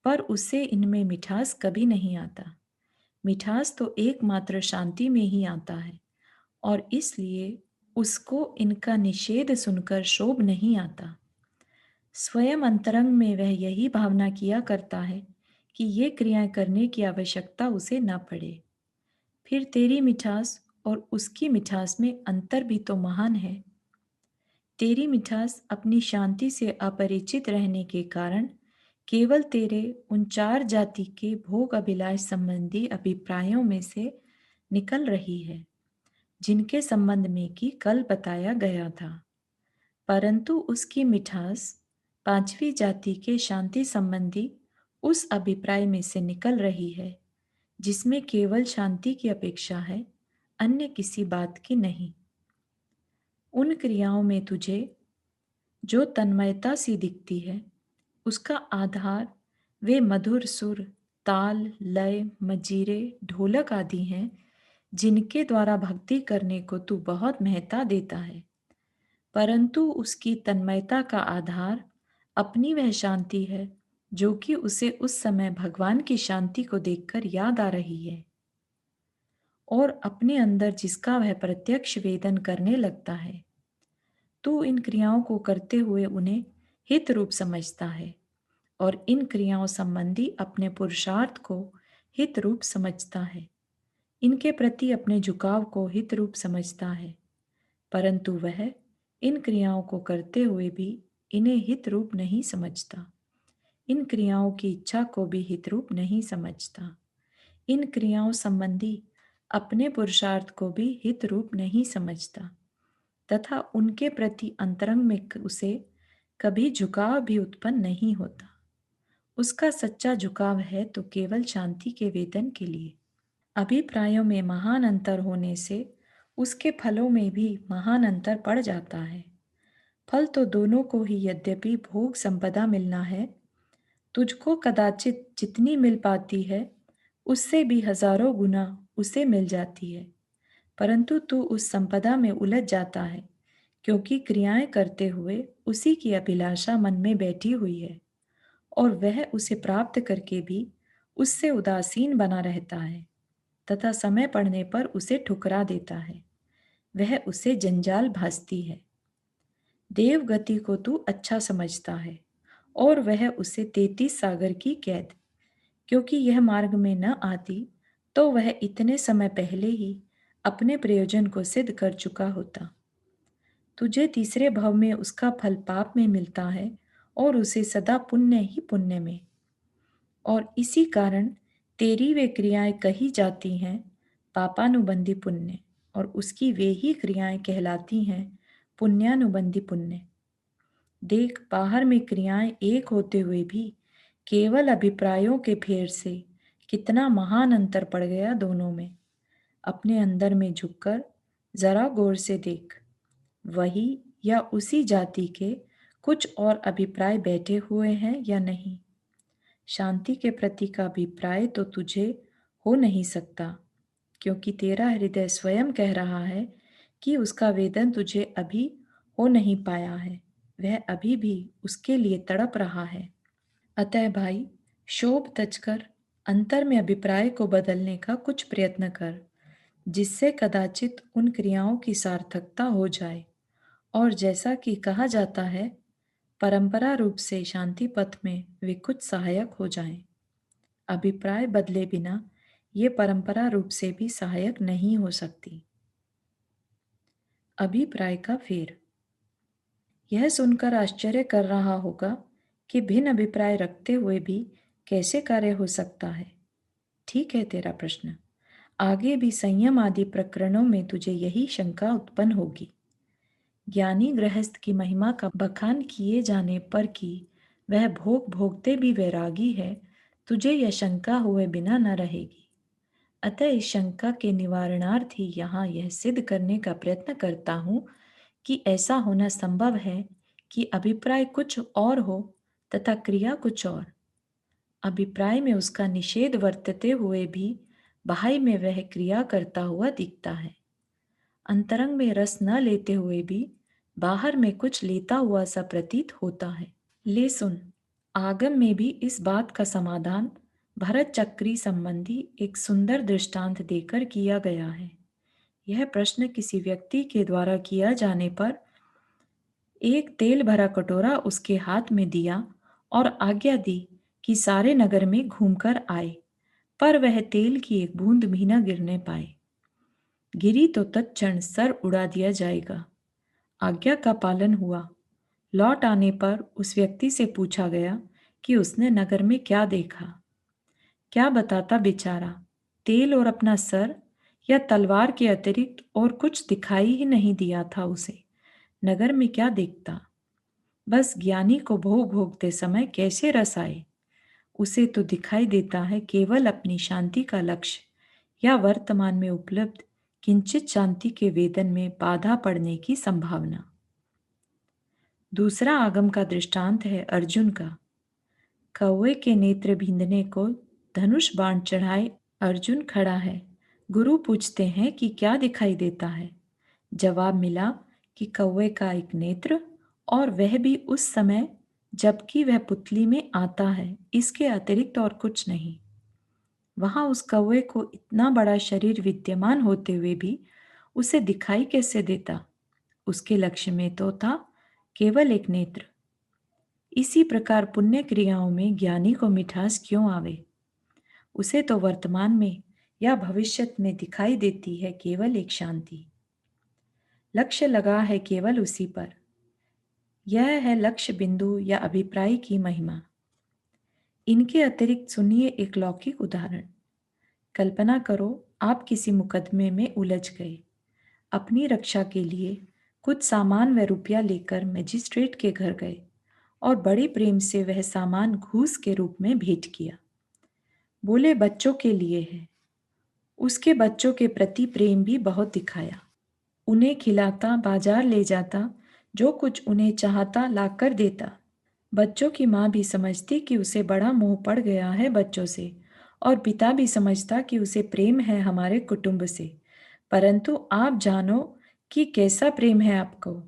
पर उससे इनमें मिठास कभी नहीं आता। मिठास तो एकमात्र शांति में ही आता है, और इसलिए उसको इनका निषेध सुनकर शोभ नहीं आता। स्वयं अंतरंग में वह यही भावना किया करता है कि ये क्रियाएं करने की आवश्यकता उसे न पड़े। फिर तेरी मिठास और उसकी मिठास में अंतर भी तो महान है। तेरी मिठास अपनी शांति से अपरिचित रहने के कारण केवल तेरे उन चार जाति के भोग अभिलाष संबंधी अभिप्रायों में से निकल रही है, जिनके संबंध में कि कल बताया गया था। परंतु उसकी मिठास पांचवी जाति के शांति संबंधी उस अभिप्राय में से निकल रही है, जिसमें केवल शांति की अपेक्षा है, अन्य किसी बात की नहीं। उन क्रियाओं में तुझे जो तन्मयता सी दिखती है, उसका आधार वे मधुर सुर, ताल, लय, मजीरे, ढोलक आदि हैं, जिनके द्वारा भक्ति करने को तू बहुत महत्ता देता है। परंतु उसकी तन्मयता का आधार अपनी वह शांति है, जो कि उसे उस समय भगवान की शांति को देखकर याद आ रही है, और अपने अंदर जिसका वह प्रत्यक्ष वेदन करने लगता है। तू इन क्रियाओं को करते हुए उन्हें हित रूप समझता है, और इन क्रियाओं संबंधी अपने पुरुषार्थ को हित रूप समझता है। इनके प्रति अपने झुकाव को हित रूप समझता है, परंतु वह इन क्रियाओं को करते हुए भी इन्हें हित रूप नहीं समझता। इन क्रियाओं की इच्छा को भी हित रूप नहीं समझता। इन क्रियाओं संबंधी अपने पुरुषार्थ को भी हित रूप नहीं समझता, तथा उनके प्रति अंतरंग में उसे कभी झुकाव भी उत्पन्न नहीं होता। उसका सच्चा झुकाव है तो केवल शांति के वेदन के लिए। अभिप्रायों में महान अंतर होने से उसके फलों में भी महान अंतर पड़ जाता है। फल तो दोनों को ही यद्यपि भोग संपदा मिलना है, तुझको कदाचित जितनी मिल पाती है उससे भी हजारों गुना उसे मिल जाती है, परंतु तू उस संपदा में उलझ जाता है, क्योंकि क्रियाएं करते हुए उसी की अभिलाषा मन में बैठी हुई है, और वह उसे प्राप्त करके भी उससे उदासीन बना रहता है, तथा समय पड़ने पर उसे ठुकरा देता है। वह उसे जंजाल भासती है। देव गति को तू अच्छा समझता है, और वह उसे 33 सागर की कैद, क्योंकि यह मार्ग में न आती तो वह इतने समय पहले ही अपने प्रयोजन को सिद्ध कर चुका होता। तुझे तीसरे भाव में उसका फल पाप में मिलता है, और उसे सदा पुण्य ही पुण्य में। और इसी कारण तेरी वे क्रियाएं कही जाती हैं पापानुबंधी पुण्य, और उसकी वे ही क्रियाएं कहलाती हैं पुण्यानुबंधी पुण्य। देख, बाहर में क्रियाएं एक होते हुए भी केवल अभिप्रायों के फेर से कितना महान अंतर पड़ गया दोनों में। अपने अंदर में झुककर जरा गौर से देख, वही या उसी जाति के कुछ और अभिप्राय बैठे हुए हैं या नहीं। शांति के प्रति का अभिप्राय तो तुझे हो नहीं सकता, क्योंकि तेरा हृदय स्वयं कह रहा है कि उसका वेदन तुझे अभी हो नहीं पाया है, वह अभी भी उसके लिए तड़प रहा है। अतः भाई, शोभ तजकर अंतर में अभिप्राय को बदलने का कुछ प्रयत्न कर, जिससे कदाचित उन क्रियाओं की सार्थकता हो जाए, और जैसा कि कहा जाता है, परंपरा रूप से शांति पथ में वे कुछ सहायक हो जाएं। अभिप्राय बदले बिना ये परंपरा रूप से भी सहायक नहीं हो सकती। अभिप्राय का फेर। यह सुनकर आश्चर्य कर रहा होगा कि भिन्न अभिप्राय रखते हुए भी कैसे कार्य हो सकता है। ठीक है तेरा प्रश्न। आगे भी संयम आदि प्रकरणों में तुझे यही शंका उत्पन्न होगी। ज्ञानी गृहस्थ की महिमा का बखान किए जाने पर कि वह भोग भोगते भी वैरागी है, तुझे यह शंका हुए बिना न रहेगी। अतः इस शंका के निवारणार्थ ही यहाँ यह सिद्ध करने का प्रयत्न करता हूँ कि ऐसा होना संभव है कि अभिप्राय कुछ और हो तथा क्रिया कुछ और। अभिप्राय में उसका निषेध वर्तते हुए भी बाह्य में वह क्रिया करता हुआ दिखता है। अंतरंग में रस न लेते हुए भी बाहर में कुछ लेता हुआ सा प्रतीत होता है। ले सुन, आगम में भी इस बात का समाधान भरत चक्री संबंधी एक सुंदर दृष्टांत देकर किया गया है। यह प्रश्न किसी व्यक्ति के द्वारा किया जाने पर एक तेल भरा कटोरा उसके हाथ में दिया और आज्ञा दी कि सारे नगर में घूमकर आए, पर वह तेल की एक बूंद भी न गिरने पाए। गिरी तो तत्क्षण सर उड़ा दिया जाएगा। आज्ञा का पालन हुआ। लौट आने पर उस व्यक्ति से पूछा गया कि उसने नगर में क्या देखा। क्या बताता बेचारा, तेल और अपना सर, या तलवार के अतिरिक्त और कुछ दिखाई ही नहीं दिया था उसे। नगर में क्या देखता। बस ज्ञानी को भोग भोगते समय कैसे रस आए, उसे तो दिखाई देता है केवल अपनी शांति का लक्ष्य या वर्तमान में उपलब्ध किंचित शांति के वेदन में बाधा पड़ने की संभावना। दूसरा आगम का दृष्टांत है अर्जुन का। कौवे के नेत्र बींधने को धनुष बाण चढ़ाए अर्जुन खड़ा है। गुरु पूछते हैं कि क्या दिखाई देता है। जवाब मिला कि कौवे का एक नेत्र, और वह भी उस समय जबकि वह पुतली में आता है, इसके अतिरिक्त और कुछ नहीं। वहां उस कौवे को इतना बड़ा शरीर विद्यमान होते हुए भी उसे दिखाई कैसे देता। उसके लक्ष्य में तो था केवल एक नेत्र। इसी प्रकार पुण्य क्रियाओं में ज्ञानी को मिठास क्यों आवे। उसे तो वर्तमान में या भविष्य में दिखाई देती है केवल एक शांति। लक्ष्य लगा है केवल उसी पर। यह है लक्ष्य बिंदु या अभिप्राय की महिमा। इनके अतिरिक्त सुनिए एक लौकिक उदाहरण। कल्पना करो, आप किसी मुकदमे में उलझ गए। अपनी रक्षा के लिए कुछ सामान व रुपया लेकर मजिस्ट्रेट के घर गए और बड़े प्रेम से वह सामान घूस के रूप में भेंट किया। बोले बच्चों के लिए है। उसके बच्चों के प्रति प्रेम भी बहुत दिखाया। उन्हें खिलाता, बाजार ले जाता, जो कुछ उन्हें चाहता लाकर देता। बच्चों की माँ भी समझती कि उसे बड़ा मोह पड़ गया है बच्चों से, और पिता भी समझता कि उसे प्रेम है हमारे कुटुंब से। परंतु आप जानो कि कैसा प्रेम है आपको।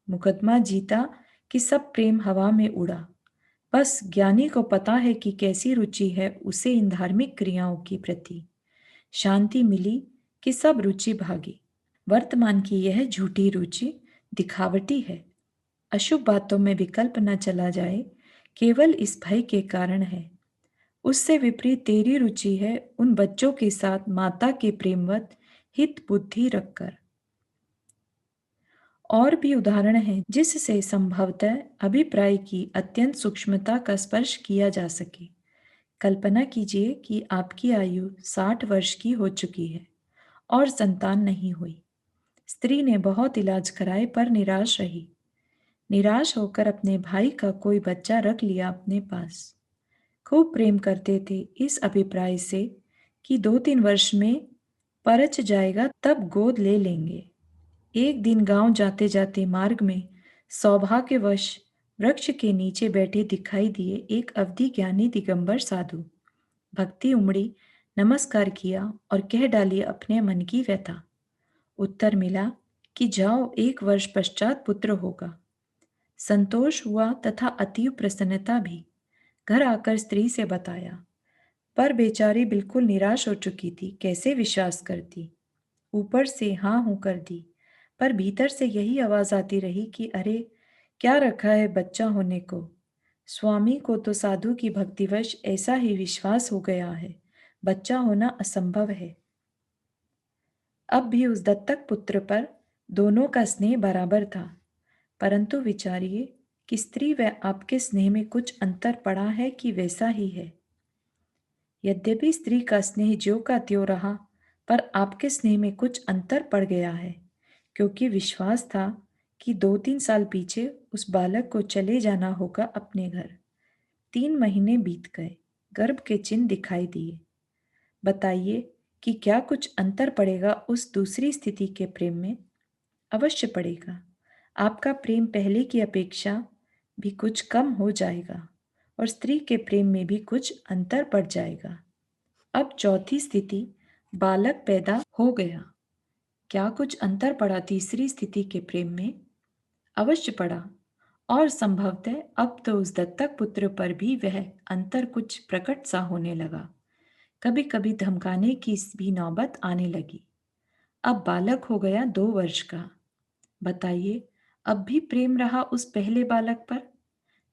मुकदमा जीता कि सब प्रेम हवा में उड़ा। बस ज्ञानी को पता है कि कैसी रुचि है उसे इन धार्मिक क्रियाओं की प्रति। शांति मिली कि सब रुचि भागी। वर्तमान की यह झूठी रुचि दिखावटी है। अशुभ बातों में विकल्प न चला जाए, केवल इस भय के कारण है। उससे विपरीत तेरी रुचि है उन बच्चों के साथ माता के प्रेमवत हित बुद्धि रखकर। और भी उदाहरण हैं जिससे संभवतः अभिप्राय की अत्यंत सूक्ष्मता का स्पर्श किया जा सके। कल्पना कीजिए कि आपकी आयु 60 वर्ष की हो चुकी है और संतान नहीं हुई। स्त्री ने बहुत इलाज कराए पर निराश रही। निराश होकर अपने भाई का कोई बच्चा रख लिया अपने पास। खूब प्रेम करते थे इस अभिप्राय से कि 2-3 वर्ष में परच जाएगा तब गोद ले लेंगे। एक दिन गांव जाते जाते मार्ग में सौभाग्यवश वृक्ष के नीचे बैठे दिखाई दिए एक अवधि ज्ञानी दिगंबर साधु। भक्ति उमड़ी, नमस्कार किया और कह डाली अपने मन की व्यथा। उत्तर मिला कि जाओ, 1 वर्ष पश्चात पुत्र होगा। संतोष हुआ तथा अतीव प्रसन्नता भी। घर आकर स्त्री से बताया, पर बेचारी बिल्कुल निराश हो चुकी थी। कैसे विश्वास करती। ऊपर से हाँ हूं कर दी, पर भीतर से यही आवाज आती रही कि अरे, क्या रखा है बच्चा होने को। स्वामी को तो साधु की भक्तिवश ऐसा ही विश्वास हो गया है, बच्चा होना असंभव है। अब भी उस दत्तक पुत्र पर दोनों का स्नेह बराबर था, परंतु विचारिए कि स्त्री व आपके स्नेह में कुछ अंतर पड़ा है कि वैसा ही है। यद्यपि स्त्री का स्नेह ज्यों का त्यों रहा, पर आपके स्नेह में कुछ अंतर पड़ गया है, क्योंकि विश्वास था कि 2-3 साल पीछे उस बालक को चले जाना होगा अपने घर। 3 महीने बीत गए, गर्भ के चिन्ह दिखाई दिए। बताइए कि क्या कुछ अंतर पड़ेगा उस दूसरी स्थिति के प्रेम में। अवश्य पड़ेगा। आपका प्रेम पहले की अपेक्षा भी कुछ कम हो जाएगा। और स्त्री के प्रेम में भी कुछ अंतर पड़ जाएगा। अब चौथी स्थिति, बालक पैदा हो गया। क्या कुछ अंतर पड़ा तीसरी स्थिति के प्रेम में? अवश्य पड़ा। और संभवतः अब तो उस दत्तक पुत्र पर भी वह अंतर कुछ प्रकट सा होने लगा। कभी कभी धमकाने की भी नौबत आने लगी। अब बालक हो गया 2 वर्ष का। बताइए, अब भी प्रेम रहा उस पहले बालक पर?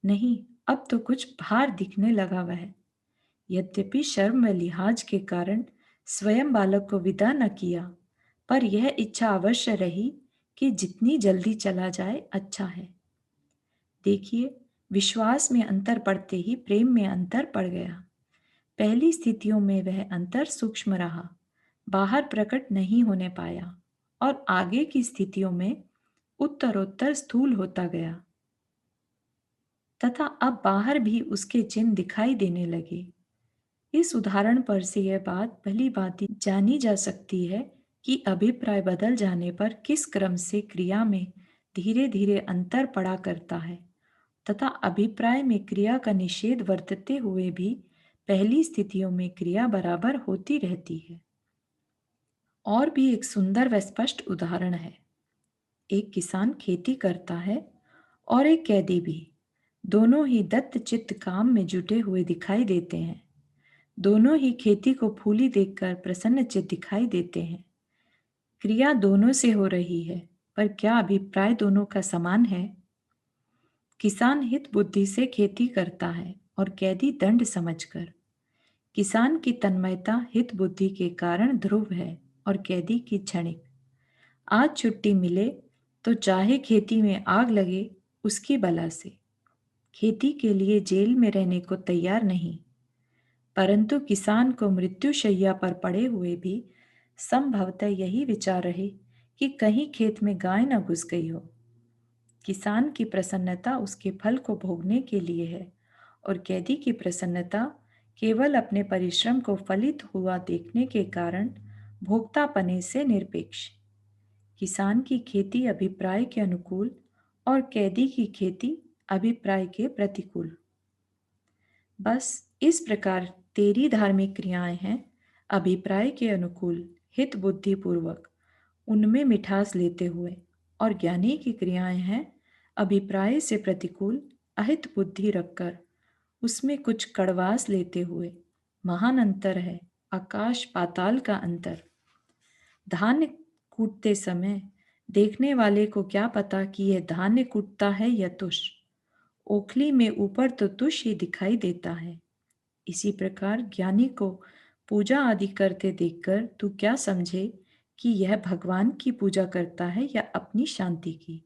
नहीं, अब तो कुछ भार दिखने लगा वह। यद्यपि शर्म व लिहाज के कारण स्वयं बालक को विदा न किया, पर यह इच्छा अवश्य रही कि जितनी जल्दी चला जाए अच्छा है। देखिए, विश्वास में अंतर पड़ते ही प्रेम में अंतर पड़ गया। पहली स्थितियों में वह अंतर सूक्ष्म रहा, बाहर प्रकट नहीं होने पाया, और आगे की स्थितियों में उत्तरोत्तर स्थूल होता गया तथा अब बाहर भी उसके चिन्ह दिखाई देने लगे। इस उदाहरण पर से यह बात भली भांति जानी जा सकती है कि अभिप्राय बदल जाने पर किस क्रम से क्रिया में धीरे धीरे अंतर पड़ा करता है, तथा अभिप्राय में क्रिया का निषेध वर्तते हुए भी पहली स्थितियों में क्रिया बराबर होती रहती है। और भी एक सुंदर व स्पष्ट उदाहरण है। एक किसान खेती करता है और एक कैदी भी। दोनों ही दत्त चित्त काम में जुटे हुए दिखाई देते हैं। दोनों ही खेती को फूली देखकर प्रसन्नचित्त दिखाई देते हैं। क्रिया दोनों से हो रही है, पर क्या अभिप्राय दोनों का समान है? किसान हित बुद्धि से खेती करता है और कैदी दंड समझकर। किसान की तन्मयता हित बुद्धि के कारण ध्रुव है और कैदी की क्षणिक। आज छुट्टी मिले तो चाहे खेती में आग लगे उसकी बला से, खेती के लिए जेल में रहने को तैयार नहीं। परंतु किसान को मृत्युशैया पर पड़े हुए भी संभवतः यही विचार रहे कि कहीं खेत में गाय न घुस गई हो। किसान की प्रसन्नता उसके फल को भोगने के लिए है, और कैदी की प्रसन्नता केवल अपने परिश्रम को फलित हुआ देखने के कारण भोक्तापने से निरपेक्ष। किसान की खेती अभिप्राय के अनुकूल और कैदी की खेती अभिप्राय के प्रतिकूल। बस इस प्रकार तेरी धार्मिक क्रियाएं हैं अभिप्राय के अनुकूल हित बुद्धि पूर्वक उनमें मिठास लेते हुए, और ज्ञानी की क्रियाएं हैं अभिप्राय से प्रतिकूल अहित बुद्धि रखकर उसमें कुछ कड़वास लेते हुए। महान अंतर है, आकाश पाताल का अंतर। धान्य कूटते समय देखने वाले को क्या पता कि यह धान्य कूटता है या तुष। ओखली में ऊपर तो तुष ही दिखाई देता है। इसी प्रकार ज्ञानी को पूजा आदि करते देखकर तू क्या समझे कि यह भगवान की पूजा करता है या अपनी शांति की।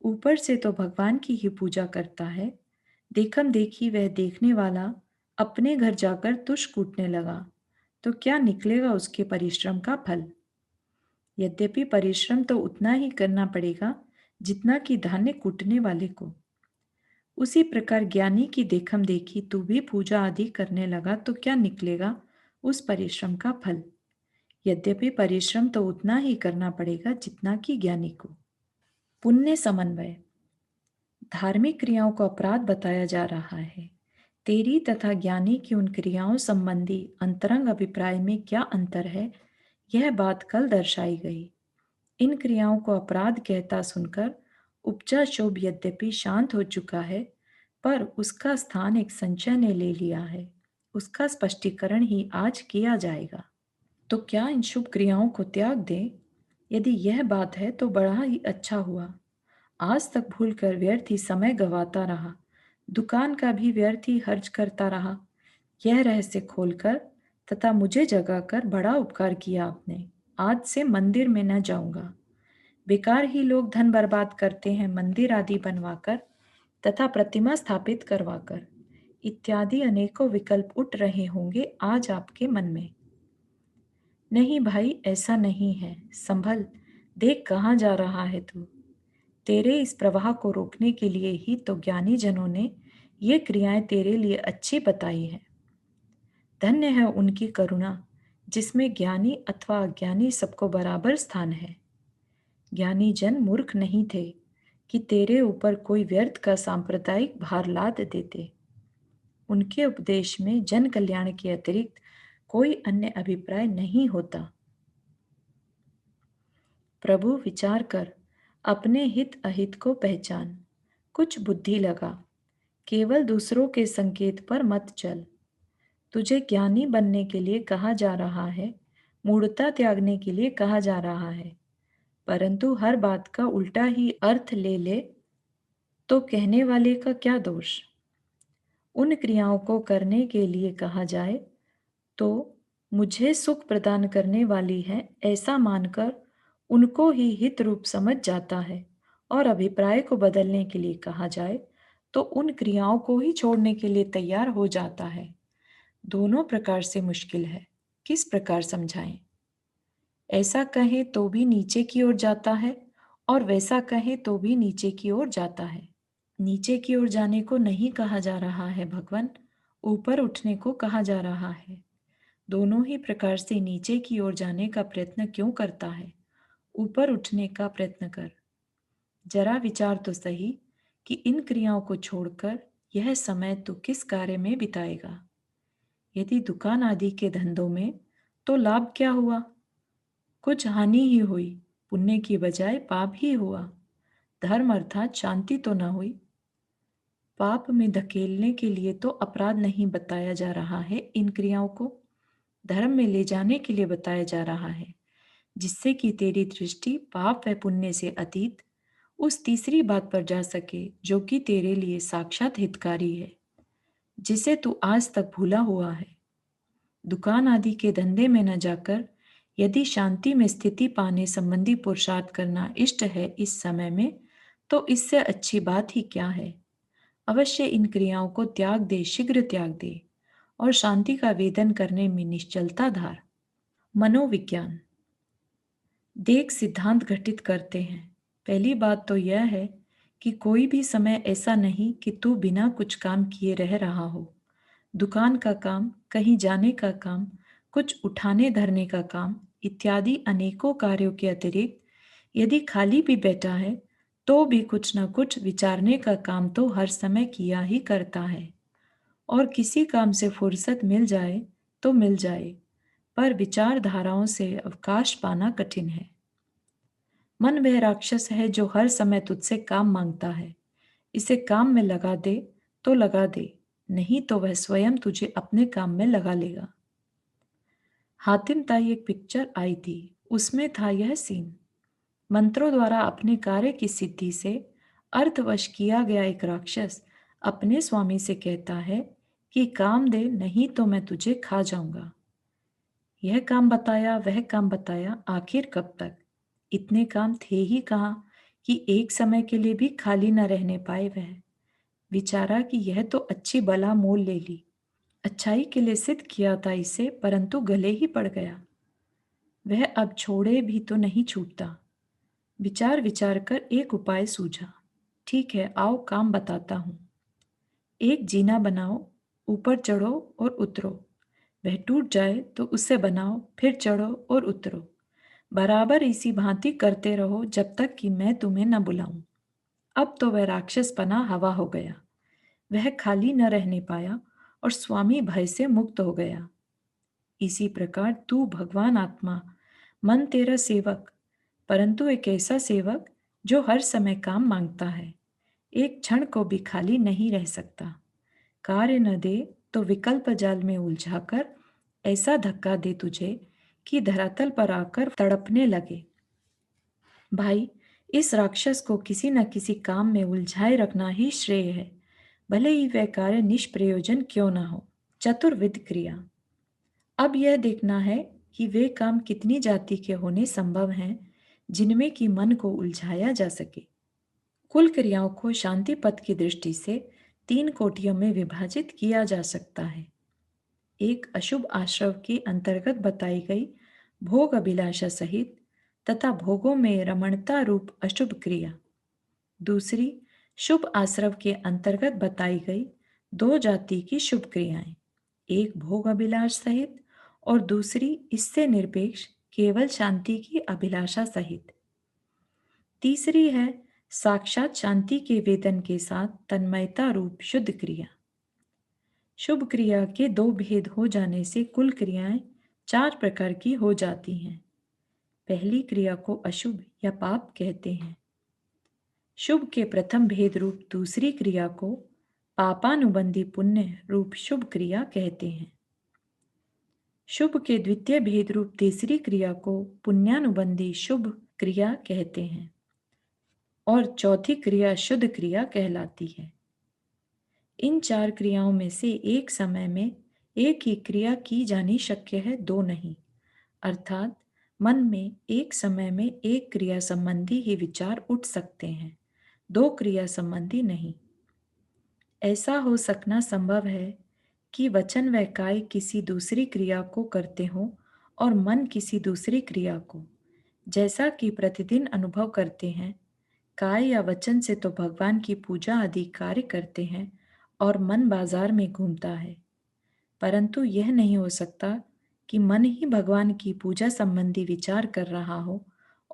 ऊपर से तो भगवान की ही पूजा करता है, देखम देखी वह देखने वाला अपने घर जाकर तुष कूटने लगा तो क्या निकलेगा उसके परिश्रम का फल। यद्यपि परिश्रम तो उतना ही करना पड़ेगा जितना कि धान्य कूटने वाले को। उसी प्रकार ज्ञानी की देखम देखी तू भी पूजा आदि करने लगा तो क्या निकलेगा उस परिश्रम का फल। यद्यपि परिश्रम तो उतना ही करना पड़ेगा जितना कि ज्ञानी को। पुण्य समन्वय। धार्मिक क्रियाओं को अपराध बताया जा रहा है। तेरी तथा ज्ञानी की उन क्रियाओं संबंधी अंतरंग अभिप्राय में क्या अंतर है, यह बात कल दर्शाई गई। इन क्रियाओं को अपराध कहता सुनकर उपजा शोभ यद्यपि शांत हो चुका है, पर उसका स्थान एक संशय ने ले लिया है। उसका स्पष्टीकरण ही आज किया जाएगा। तो क्या इन शुभ क्रियाओं को त्याग दें? यदि यह बात है तो बड़ा ही अच्छा हुआ। आज तक भूलकर व्यर्थ ही समय गवाता रहा, दुकान का भी व्यर्थ ही खर्च करता रहा। यह रहस्य खोलकर तथा मुझे जगाकर बड़ा उपकार किया आपने। आज से मंदिर में न जाऊंगा। बेकार ही लोग धन बर्बाद करते हैं मंदिर आदि बनवाकर तथा प्रतिमा स्थापित करवाकर। इत्यादि अनेकों विकल्प उठ रहे होंगे आज आपके मन में। नहीं भाई, ऐसा नहीं है। संभल, देख कहाँ जा रहा है तू। तेरे इस प्रवाह को रोकने के लिए ही तो ज्ञानी जनों ने ये क्रियाएं तेरे लिए अच्छी बताई हैं। धन्य है उनकी करुणा जिसमें ज्ञानी अथवा अज्ञानी सबको बराबर स्थान है। ज्ञानी जन मूर्ख नहीं थे कि तेरे ऊपर कोई व्यर्थ का सांप्रदायिक भार लाद देते। उनके उपदेश में जन कल्याण के अतिरिक्त कोई अन्य अभिप्राय नहीं होता। प्रभु विचार कर, अपने हित अहित को पहचान, कुछ बुद्धि लगा, केवल दूसरों के संकेत पर मत चल। तुझे ज्ञानी बनने के लिए कहा जा रहा है, मूढ़ता त्यागने के लिए कहा जा रहा है। परंतु हर बात का उल्टा ही अर्थ ले ले तो कहने वाले का क्या दोष। उन क्रियाओं को करने के लिए कहा जाए तो मुझे सुख प्रदान करने वाली है ऐसा मानकर उनको ही हित रूप समझ जाता है, और अभिप्राय को बदलने के लिए कहा जाए तो उन क्रियाओं को ही छोड़ने के लिए तैयार हो जाता है। दोनों प्रकार से मुश्किल है, किस प्रकार समझाएं। ऐसा कहे तो भी नीचे की ओर जाता है, और वैसा कहे तो भी नीचे की ओर जाता है। नीचे की ओर जाने को नहीं कहा जा रहा है भगवान, ऊपर उठने को कहा जा रहा है। दोनों ही प्रकार से नीचे की ओर जाने का प्रयत्न क्यों करता है, ऊपर उठने का प्रयत्न कर। जरा विचार तो सही कि इन क्रियाओं को छोड़कर यह समय तू किस कार्य में बिताएगा। यदि दुकान आदि के धंधों में, तो लाभ क्या हुआ? कुछ हानि ही हुई, पुण्य की बजाय पाप ही हुआ। धर्म अर्थात शांति तो न हुई। पाप में धकेलने के लिए तो अपराध नहीं बताया जा रहा है, इन क्रियाओं को धर्म में ले जाने के लिए बताया जा रहा है, जिससे कि तेरी दृष्टि पाप व पुण्य से अतीत उस तीसरी बात पर जा सके जो कि तेरे लिए साक्षात हितकारी है, जिसे तू आज तक भूला हुआ है। दुकान आदि के धंधे में न जाकर यदि शांति में स्थिति पाने संबंधी पुरुषार्थ करना इष्ट है इस समय में, तो इससे अच्छी बात ही क्या है। अवश्य इन क्रियाओं को त्याग दे, शीघ्र त्याग दे, और शांति का वेदन करने में निश्चलता धार। मनोविज्ञान देख सिद्धांत घटित करते हैं। पहली बात तो यह है कि कोई भी समय ऐसा नहीं कि तू बिना कुछ काम किए रह रहा हो। दुकान का काम, कहीं जाने का काम, कुछ उठाने धरने का काम इत्यादि अनेकों कार्यों के अतिरिक्त यदि खाली भी बैठा है तो भी कुछ न कुछ विचारने का काम तो हर समय किया ही करता है। और किसी काम से फुर्सत मिल जाए तो मिल जाए, पर विचारधाराओं से अवकाश पाना कठिन है। मन वह राक्षस है जो हर समय तुझसे काम मांगता है। इसे काम में लगा दे तो लगा दे, नहीं तो वह स्वयं तुझे अपने काम में लगा लेगा। हातिम ताई एक पिक्चर आई थी, उसमें था यह सीन। मंत्रों द्वारा अपने कार्य की सिद्धि से अर्थवश किया गया एक राक्षस अपने स्वामी से कहता है कि काम दे, नहीं तो मैं तुझे खा जाऊंगा। यह काम बताया, वह काम बताया, आखिर कब तक। इतने काम थे ही कहाँ कि एक समय के लिए भी खाली न रहने पाए। वह विचारा कि यह तो अच्छी बला मोल ले ली, अच्छाई के लिए सिद्ध किया था इसे, परंतु गले ही पड़ गया। वह अब छोड़े भी तो नहीं छूटता। विचार विचार कर एक उपाय सूझा। ठीक है, आओ काम बताता हूँ। एक जीना बनाओ, ऊपर चढ़ो और उतरो। वह टूट जाए तो उससे बनाओ, फिर चढ़ो और उतरो। बराबर इसी भांति करते रहो जब तक कि मैं तुम्हें न बुलाऊं। अब तो वह राक्षस पना हवा हो गया। वह खाली न रहने पाया और स्वामी भय से मुक्त हो गया। इसी प्रकार तू भगवान आत्मा, मन तेरा सेवक, परंतु एक ऐसा सेवक जो हर समय काम मांगता है, एक क्षण को भी खाली नहीं रह सकता। कार्य न दे तो विकल्प जाल में उलझाकर ऐसा धक्का दे तुझे कि धरातल पर आकर तड़पने लगे। भाई, इस राक्षस को किसी न किसी काम में उलझाए रखना ही श्रेय है, भले ही वह कार्य निष्प्रयोजन क्यों न हो। चतुर्विध क्रिया। अब यह देखना है कि वे काम कितनी जाति के होने संभव हैं जिनमें कि मन को उलझाया जा सके। कुल क्रियाओं को शांति पथ की दृष्टि से तीन कोटियों में विभाजित किया जा सकता है। एक अशुभ आश्रव के अंतर्गत बताई गई भोग अभिलाषा सहित तथा भोगों में रमणता रूप अशुभ क्रिया। दूसरी शुभ आश्रव के अंतर्गत बताई गई दो जाति की शुभ क्रियाएं, एक भोग अभिलाष सहित और दूसरी इससे निरपेक्ष केवल शांति की अभिलाषा सहित। तीसरी है साक्षात शांति के वेदन के साथ तन्मयता रूप शुद्ध क्रिया। शुभ क्रिया के दो भेद हो जाने से कुल क्रियाएं चार प्रकार की हो जाती हैं। पहली क्रिया को अशुभ या पाप कहते हैं। शुभ के प्रथम भेद रूप दूसरी क्रिया को पापानुबंधी पुण्य रूप शुभ क्रिया कहते हैं। शुभ के द्वितीय भेद रूप तीसरी क्रिया को पुण्यानुबंधी शुभ क्रिया कहते हैं और चौथी क्रिया शुद्ध क्रिया कहलाती है। इन चार क्रियाओं में से एक समय में एक ही क्रिया की जानी शक्य है, दो नहीं। अर्थात मन में एक समय में एक क्रिया संबंधी ही विचार उठ सकते हैं, दो क्रिया संबंधी नहीं। ऐसा हो सकना संभव है कि वचन व काय किसी दूसरी क्रिया को करते हों और मन किसी दूसरी क्रिया को। जैसा कि प्रतिदिन अनुभव करते हैं, काय या वचन से तो भगवान की पूजा आदि कार्य करते हैं और मन बाजार में घूमता है, परंतु यह नहीं हो सकता कि मन ही भगवान की पूजा संबंधी विचार कर रहा हो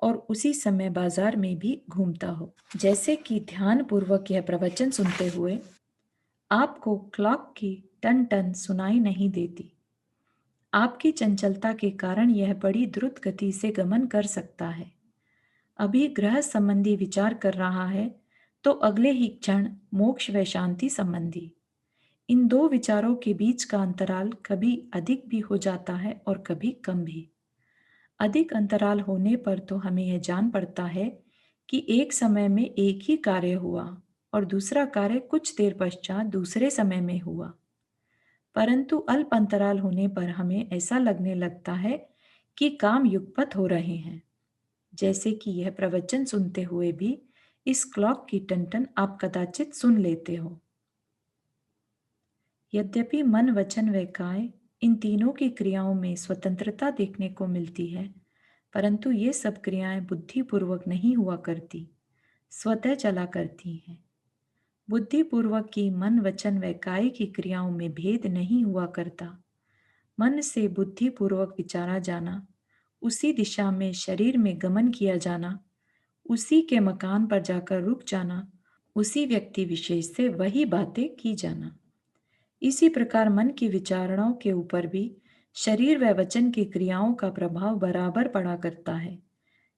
और उसी समय बाजार में भी घूमता हो। जैसे कि ध्यान पूर्वक यह प्रवचन सुनते हुए आपको क्लॉक की टन टन सुनाई नहीं देती। आपकी चंचलता के कारण यह बड़ी द्रुत गति से गमन कर सकता है। अभी गृह संबंधी विचार कर रहा है तो अगले ही क्षण मोक्ष व शांति संबंधी। इन दो विचारों के बीच का अंतराल कभी अधिक भी हो जाता है और कभी कम भी। अधिक अंतराल होने पर तो हमें यह जान पड़ता है कि एक समय में एक ही कार्य हुआ और दूसरा कार्य कुछ देर पश्चात दूसरे समय में हुआ। परंतु अल्प अंतराल होने पर हमें ऐसा लगने लगता है कि काम युगपत हो रहे हैं। जैसे कि यह प्रवचन सुनते हुए भी इस क्लॉक की टन-टन आप कदाचित सुन लेते हो। यद्यपि मन, वचन व काय इन तीनों की क्रियाओं में स्वतंत्रता देखने को मिलती है, परंतु ये सब क्रियाएं बुद्धिपूर्वक नहीं हुआ करती, स्वतः चला करती हैं। बुद्धिपूर्वक की मन, वचन व काय की क्रियाओं में भेद नहीं हुआ करता। मन से बुद्धिपूर्वक विचारा जाना, उसी दिशा में शरीर में गमन किया जाना, उसी के मकान पर जाकर रुक जाना, उसी व्यक्ति विशेष से वही बातें की जाना। इसी प्रकार मन की विचारणाओं के ऊपर भी शरीर व वचन की क्रियाओं का प्रभाव बराबर पड़ा करता है।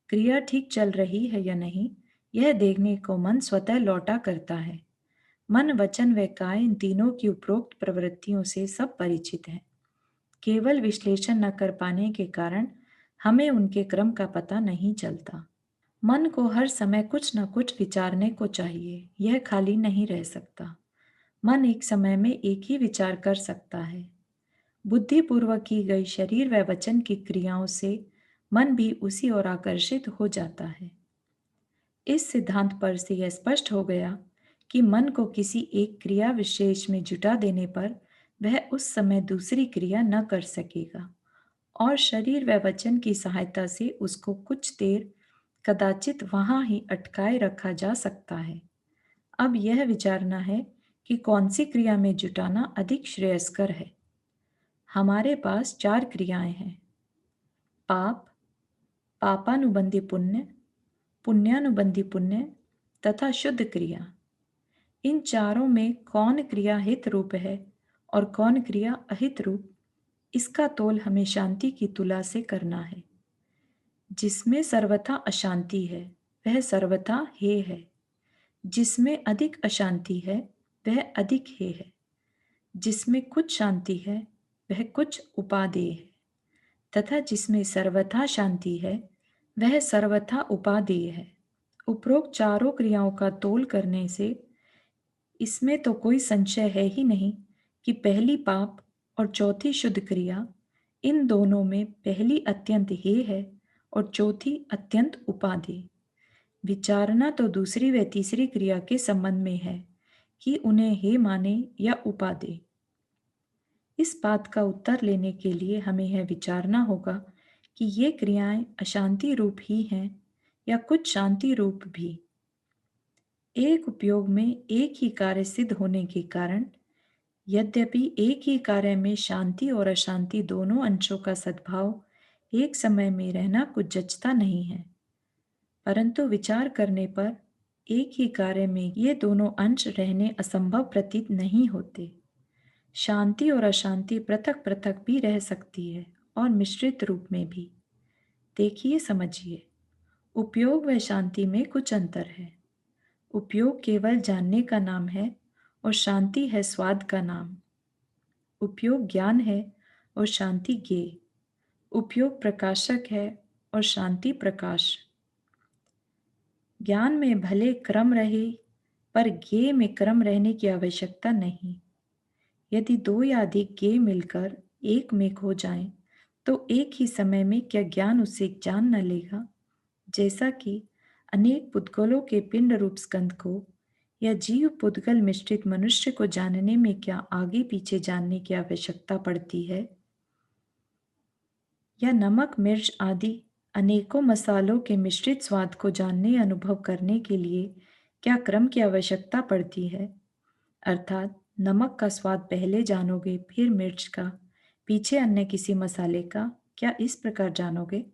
क्रिया ठीक चल रही है या नहीं, यह देखने को मन स्वतः लौटा करता है। मन, वचन व काय इन तीनों की उपरोक्त प्रवृत्तियों से सब परिचित है। केवल विश्लेषण न कर पाने के कारण हमें उनके क्रम का पता नहीं चलता। मन को हर समय कुछ न कुछ विचारने को चाहिए, यह खाली नहीं रह सकता। मन एक समय में एक ही विचार कर सकता है। बुद्धिपूर्वक की गई शरीर व वचन की क्रियाओं से मन भी उसी ओर आकर्षित हो जाता है। इस सिद्धांत पर से यह स्पष्ट हो गया कि मन को किसी एक क्रिया विशेष में जुटा देने पर वह उस समय दूसरी क्रिया न कर सकेगा और शरीर व वचन की सहायता से उसको कुछ देर कदाचित वहां ही अटकाए रखा जा सकता है। अब यह विचारना है कि कौन सी क्रिया में जुटाना अधिक श्रेयस्कर है। हमारे पास चार क्रियाएं हैं: पाप, पापानुबंधी पुण्य, पुण्यानुबंधी पुण्य तथा शुद्ध क्रिया। इन चारों में कौन क्रिया हित रूप है और कौन क्रिया अहित रूप, इसका तोल हमें शांति की तुला से करना है। जिसमें सर्वथा अशांति है वह सर्वथा हे है, जिसमें अधिक अशांति है वह अधिक हे है, जिसमें कुछ शांति है वह कुछ उपादेय है तथा जिसमें सर्वथा शांति है वह सर्वथा उपादेय है। उपरोक्त चारों क्रियाओं का तोल करने से इसमें तो कोई संशय है ही नहीं कि पहली पाप और चौथी शुद्ध क्रिया, इन दोनों में पहली अत्यंत हे है और चौथी अत्यंत उपादेय। विचारना तो दूसरी व तीसरी क्रिया के संबंध में है कि उन्हें हे माने या उपादेय। इस बात का उत्तर लेने के लिए हमें यह विचारना होगा कि ये क्रियाएं अशांति रूप ही हैं या कुछ शांति रूप भी। एक उपयोग में एक ही कार्य सिद्ध होने के कारण यद्यपि एक ही कार्य में शांति और अशांति दोनों अंशों का सद्भाव एक समय में रहना कुछ जचता नहीं है, परंतु विचार करने पर एक ही कार्य में ये दोनों अंश रहने असंभव प्रतीत नहीं होते। शांति और अशांति पृथक पृथक भी रह सकती है और मिश्रित रूप में भी। देखिए, समझिए। उपयोग व शांति में कुछ अंतर है। उपयोग केवल जानने का नाम है और शांति है स्वाद का नाम। उपयोग ज्ञान है और शांति ज्ञेय। उपयोग प्रकाशक है और शांति प्रकाश। ज्ञान में भले क्रम रहे, पर ज्ञेय में क्रम रहने की आवश्यकता नहीं। यदि दो या अधिक ज्ञेय मिलकर एक में खो जाएं, तो एक ही समय में क्या ज्ञान उसे जान न लेगा? जैसा कि अनेक पुद्गलों के पिंड रूप स्कंद को या जीव पुद्गल मिश्रित मनुष्य को जानने में क्या आगे पीछे जानने की आवश्यकता पड़ती है? या नमक मिर्च आदि अनेकों मसालों के मिश्रित स्वाद को जानने या अनुभव करने के लिए क्या क्रम की आवश्यकता पड़ती है? अर्थात नमक का स्वाद पहले जानोगे, फिर मिर्च का, पीछे अन्य किसी मसाले का, क्या इस प्रकार जानोगे?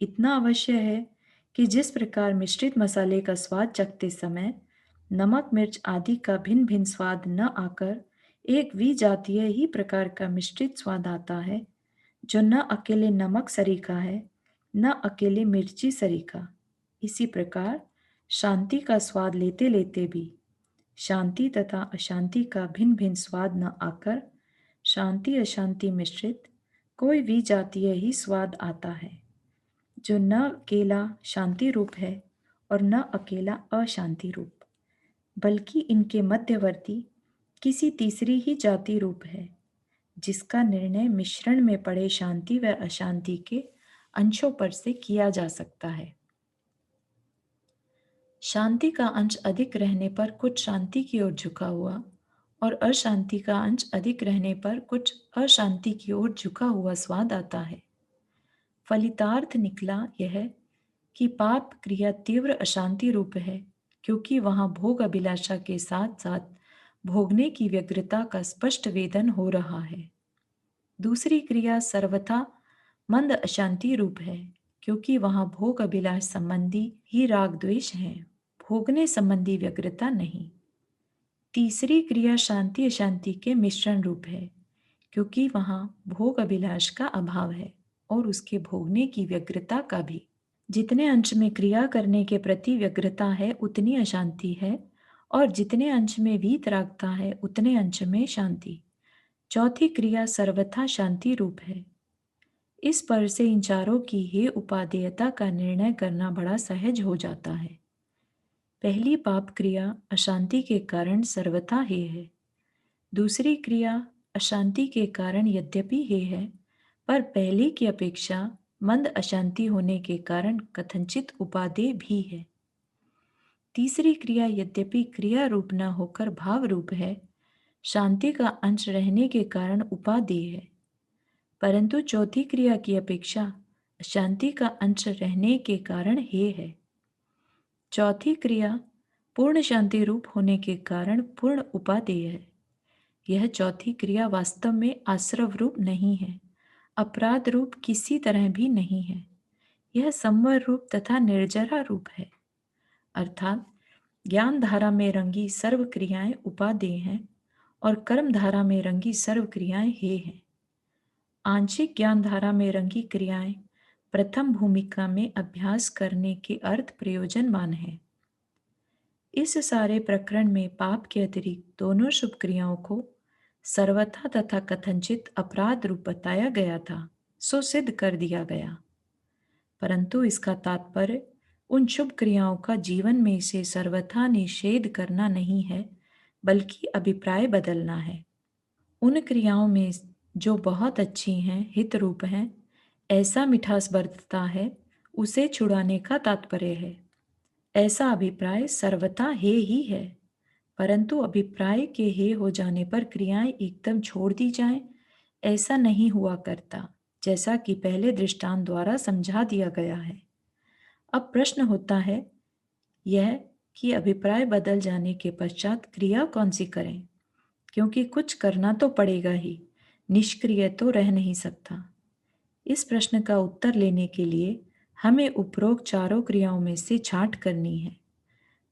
इतना अवश्य है कि जिस प्रकार मिश्रित मसाले का स्वाद चखते समय नमक मिर्च आदि का भिन्न भिन्न स्वाद न आकर एक विजातीय ही प्रकार का मिश्रित स्वाद आता है, जो न अकेले नमक सरीखा है, न अकेले मिर्ची सरीखा। इसी प्रकार शांति का स्वाद लेते लेते भी शांति तथा अशांति का भिन्न भिन्न स्वाद न आकर शांति अशांति मिश्रित कोई विजातीय ही स्वाद आता है, जो न अकेला शांति रूप है और न अकेला अशांति रूप, बल्कि इनके मध्यवर्ती किसी तीसरी ही जाति रूप है, जिसका निर्णय मिश्रण में पड़े शांति व अशांति के अंशों पर से किया जा सकता है। शांति का अंश अधिक रहने पर कुछ शांति की ओर झुका हुआ और अशांति का अंश अधिक रहने पर कुछ अशांति की ओर झुका हुआ स्वाद आता है। फलितार्थ निकला यह कि पाप क्रिया तीव्र अशांति रूप है, क्योंकि वहां भोग अभिलाषा के साथ साथ भोगने की व्यग्रता का स्पष्ट वेदन हो रहा है। दूसरी क्रिया सर्वथा मंद अशांति रूप है, क्योंकि वहां भोग अभिलाष संबंधी ही राग द्वेष है, भोगने संबंधी व्यग्रता नहीं। तीसरी क्रिया शांति अशांति के मिश्रण रूप है, क्योंकि वहां भोग अभिलाष का अभाव है और उसके भोगने की व्यग्रता का भी। जितने अंश में क्रिया करने के प्रति व्यग्रता है उतनी अशांति है, और जितने अंश में वीतरागता है उतने अंश में शांति। चौथी क्रिया सर्वथा शांति रूप है। इस पर से इन चारों की हे उपादेयता का निर्णय करना बड़ा सहज हो जाता है। पहली पाप क्रिया अशांति के कारण सर्वथा हे है। दूसरी क्रिया अशांति के कारण यद्यपि हे है, पर पहली की अपेक्षा मंद अशांति होने के कारण कथनचित उपादेय भी है। तीसरी क्रिया यद्यपि क्रिया रूप न होकर भाव रूप है, शांति का अंश रहने के कारण उपादेय है, परंतु चौथी क्रिया की अपेक्षा अशांति का अंश रहने के कारण हे है। चौथी क्रिया पूर्ण शांति रूप होने के कारण पूर्ण उपादेय है। यह चौथी क्रिया वास्तव में आश्रव रूप नहीं है, अपराध रूप किसी तरह भी नहीं है। यह संवर रूप तथा निर्जरा रूप है, अर्थात ज्ञान धारा में रंगी सर्व क्रियाएं उपादेय हैं और कर्म धारा में रंगी सर्व क्रियाएं हे हैं। आंशिक ज्ञान धारा में रंगी क्रियाएं प्रथम भूमिका में अभ्यास करने के अर्थ प्रयोजनवान है। इस सारे प्रकरण में पाप के अतिरिक्त दोनों शुभ क्रियाओं को सर्वथा तथा कथनचित अपराध रूप बताया गया था, सो सिद्ध कर दिया गया। परंतु इसका तात्पर्य उन शुभ क्रियाओं का जीवन में से सर्वथा निषेध करना नहीं है, बल्कि अभिप्राय बदलना है। उन क्रियाओं में जो बहुत अच्छी हैं, हित रूप हैं, ऐसा मिठास बरतता है, उसे छुड़ाने का तात्पर्य है। ऐसा अभिप्राय सर्वथा हे ही है, परंतु अभिप्राय के हे हो जाने पर क्रियाएं एकदम छोड़ दी जाएं, ऐसा नहीं हुआ करता, जैसा कि पहले दृष्टांत द्वारा समझा दिया गया है। अब प्रश्न होता है यह कि अभिप्राय बदल जाने के पश्चात क्रिया कौन सी करें, क्योंकि कुछ करना तो पड़ेगा ही, निष्क्रिय तो रह नहीं सकता। इस प्रश्न का उत्तर लेने के लिए हमें उपरोक्त चारों क्रियाओं में से छांट करनी है,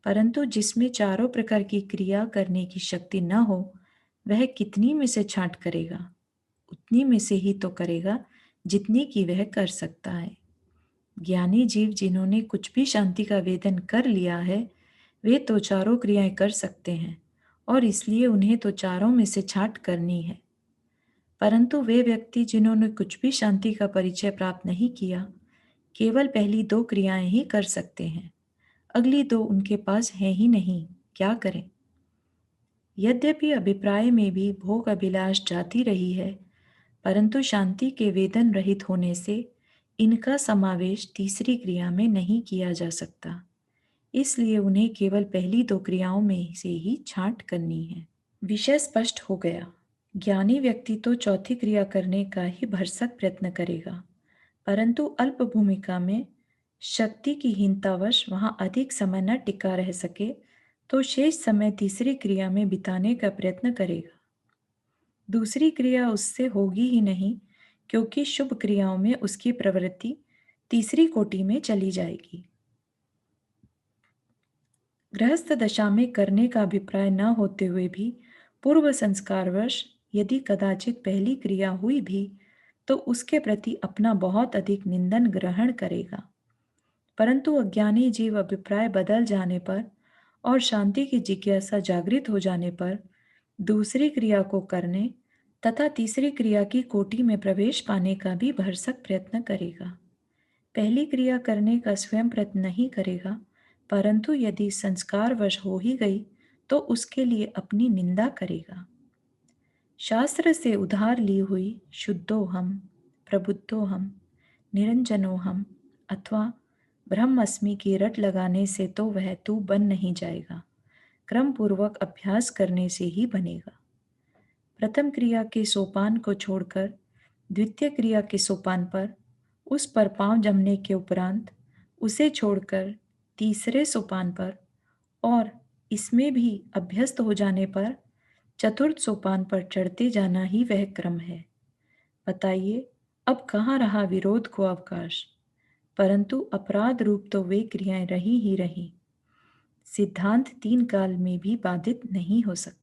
परंतु जिसमें चारों प्रकार की क्रिया करने की शक्ति न हो, वह कितनी में से छांट करेगा? उतनी में से ही तो करेगा जितनी की वह कर सकता है। ज्ञानी जीव जिन्होंने कुछ भी शांति का वेदन कर लिया है, वे तो चारों क्रियाएं कर सकते हैं और इसलिए उन्हें तो चारों में से छांट करनी है। परंतु वे व्यक्ति जिन्होंने कुछ भी शांति का परिचय प्राप्त नहीं किया, केवल पहली दो क्रियाएं ही कर सकते हैं। अगली दो उनके पास है ही नहीं, क्या करें? यद्यपि अभिप्राय में भी भोग अभिलाष जाती रही है, परंतु शांति के वेदन रहित होने से इनका समावेश तीसरी क्रिया में नहीं किया जा सकता। इसलिए उन्हें केवल पहली दो क्रियाओं में से ही छांट करनी है। विषय स्पष्ट हो गया। ज्ञानी व्यक्ति तो चौथी क्रिया करने का ही भरसक प्रयत्न करेगा, परंतु अल्प भूमिका में शक्ति की हीनतावश वहां अधिक समय न टिका रह सके तो शेष समय तीसरी क्रिया में बिताने का प्रयत्न करेगा। दूसरी क्रिया उससे होगी ही नहीं, क्योंकि शुभ क्रियाओं में उसकी प्रवृत्ति तीसरी कोटि में चली जाएगी। गृहस्थ दशा में करने का अभिप्राय न होते हुए भी पूर्व संस्कारवश यदि कदाचित पहली क्रिया हुई भी तो उसके प्रति अपना बहुत अधिक निंदन ग्रहण करेगा। परंतु अज्ञानी जीव अभिप्राय बदल जाने पर और शांति की जिज्ञासा जागृत हो जाने पर दूसरी क्रिया को करने तथा तीसरी क्रिया की कोटि में प्रवेश पाने का भी भरसक प्रयत्न करेगा। पहली क्रिया करने का स्वयं प्रयत्न नहीं करेगा, परंतु यदि संस्कारवश हो ही गई तो उसके लिए अपनी निंदा करेगा। शास्त्र से उधार ली हुई शुद्धोहम, प्रबुद्धोहम, निरंजनोहम अथवा ब्रह्मस्मि की रट लगाने से तो वह तू बन नहीं जाएगा, क्रम पूर्वक अभ्यास करने से ही बनेगा। प्रथम क्रिया के सोपान को छोड़कर द्वितीय क्रिया के सोपान पर, उस पर पांव जमने के उपरांत उसे छोड़कर तीसरे सोपान पर और इसमें भी अभ्यस्त हो जाने पर चतुर्थ सोपान पर चढ़ते जाना ही वह क्रम है। बताइए, अब कहाँ रहा विरोध को अवकाश? परंतु अपराध रूप तो वे क्रियाएं रही ही रही। सिद्धांत तीन काल में भी बाधित नहीं हो सकता।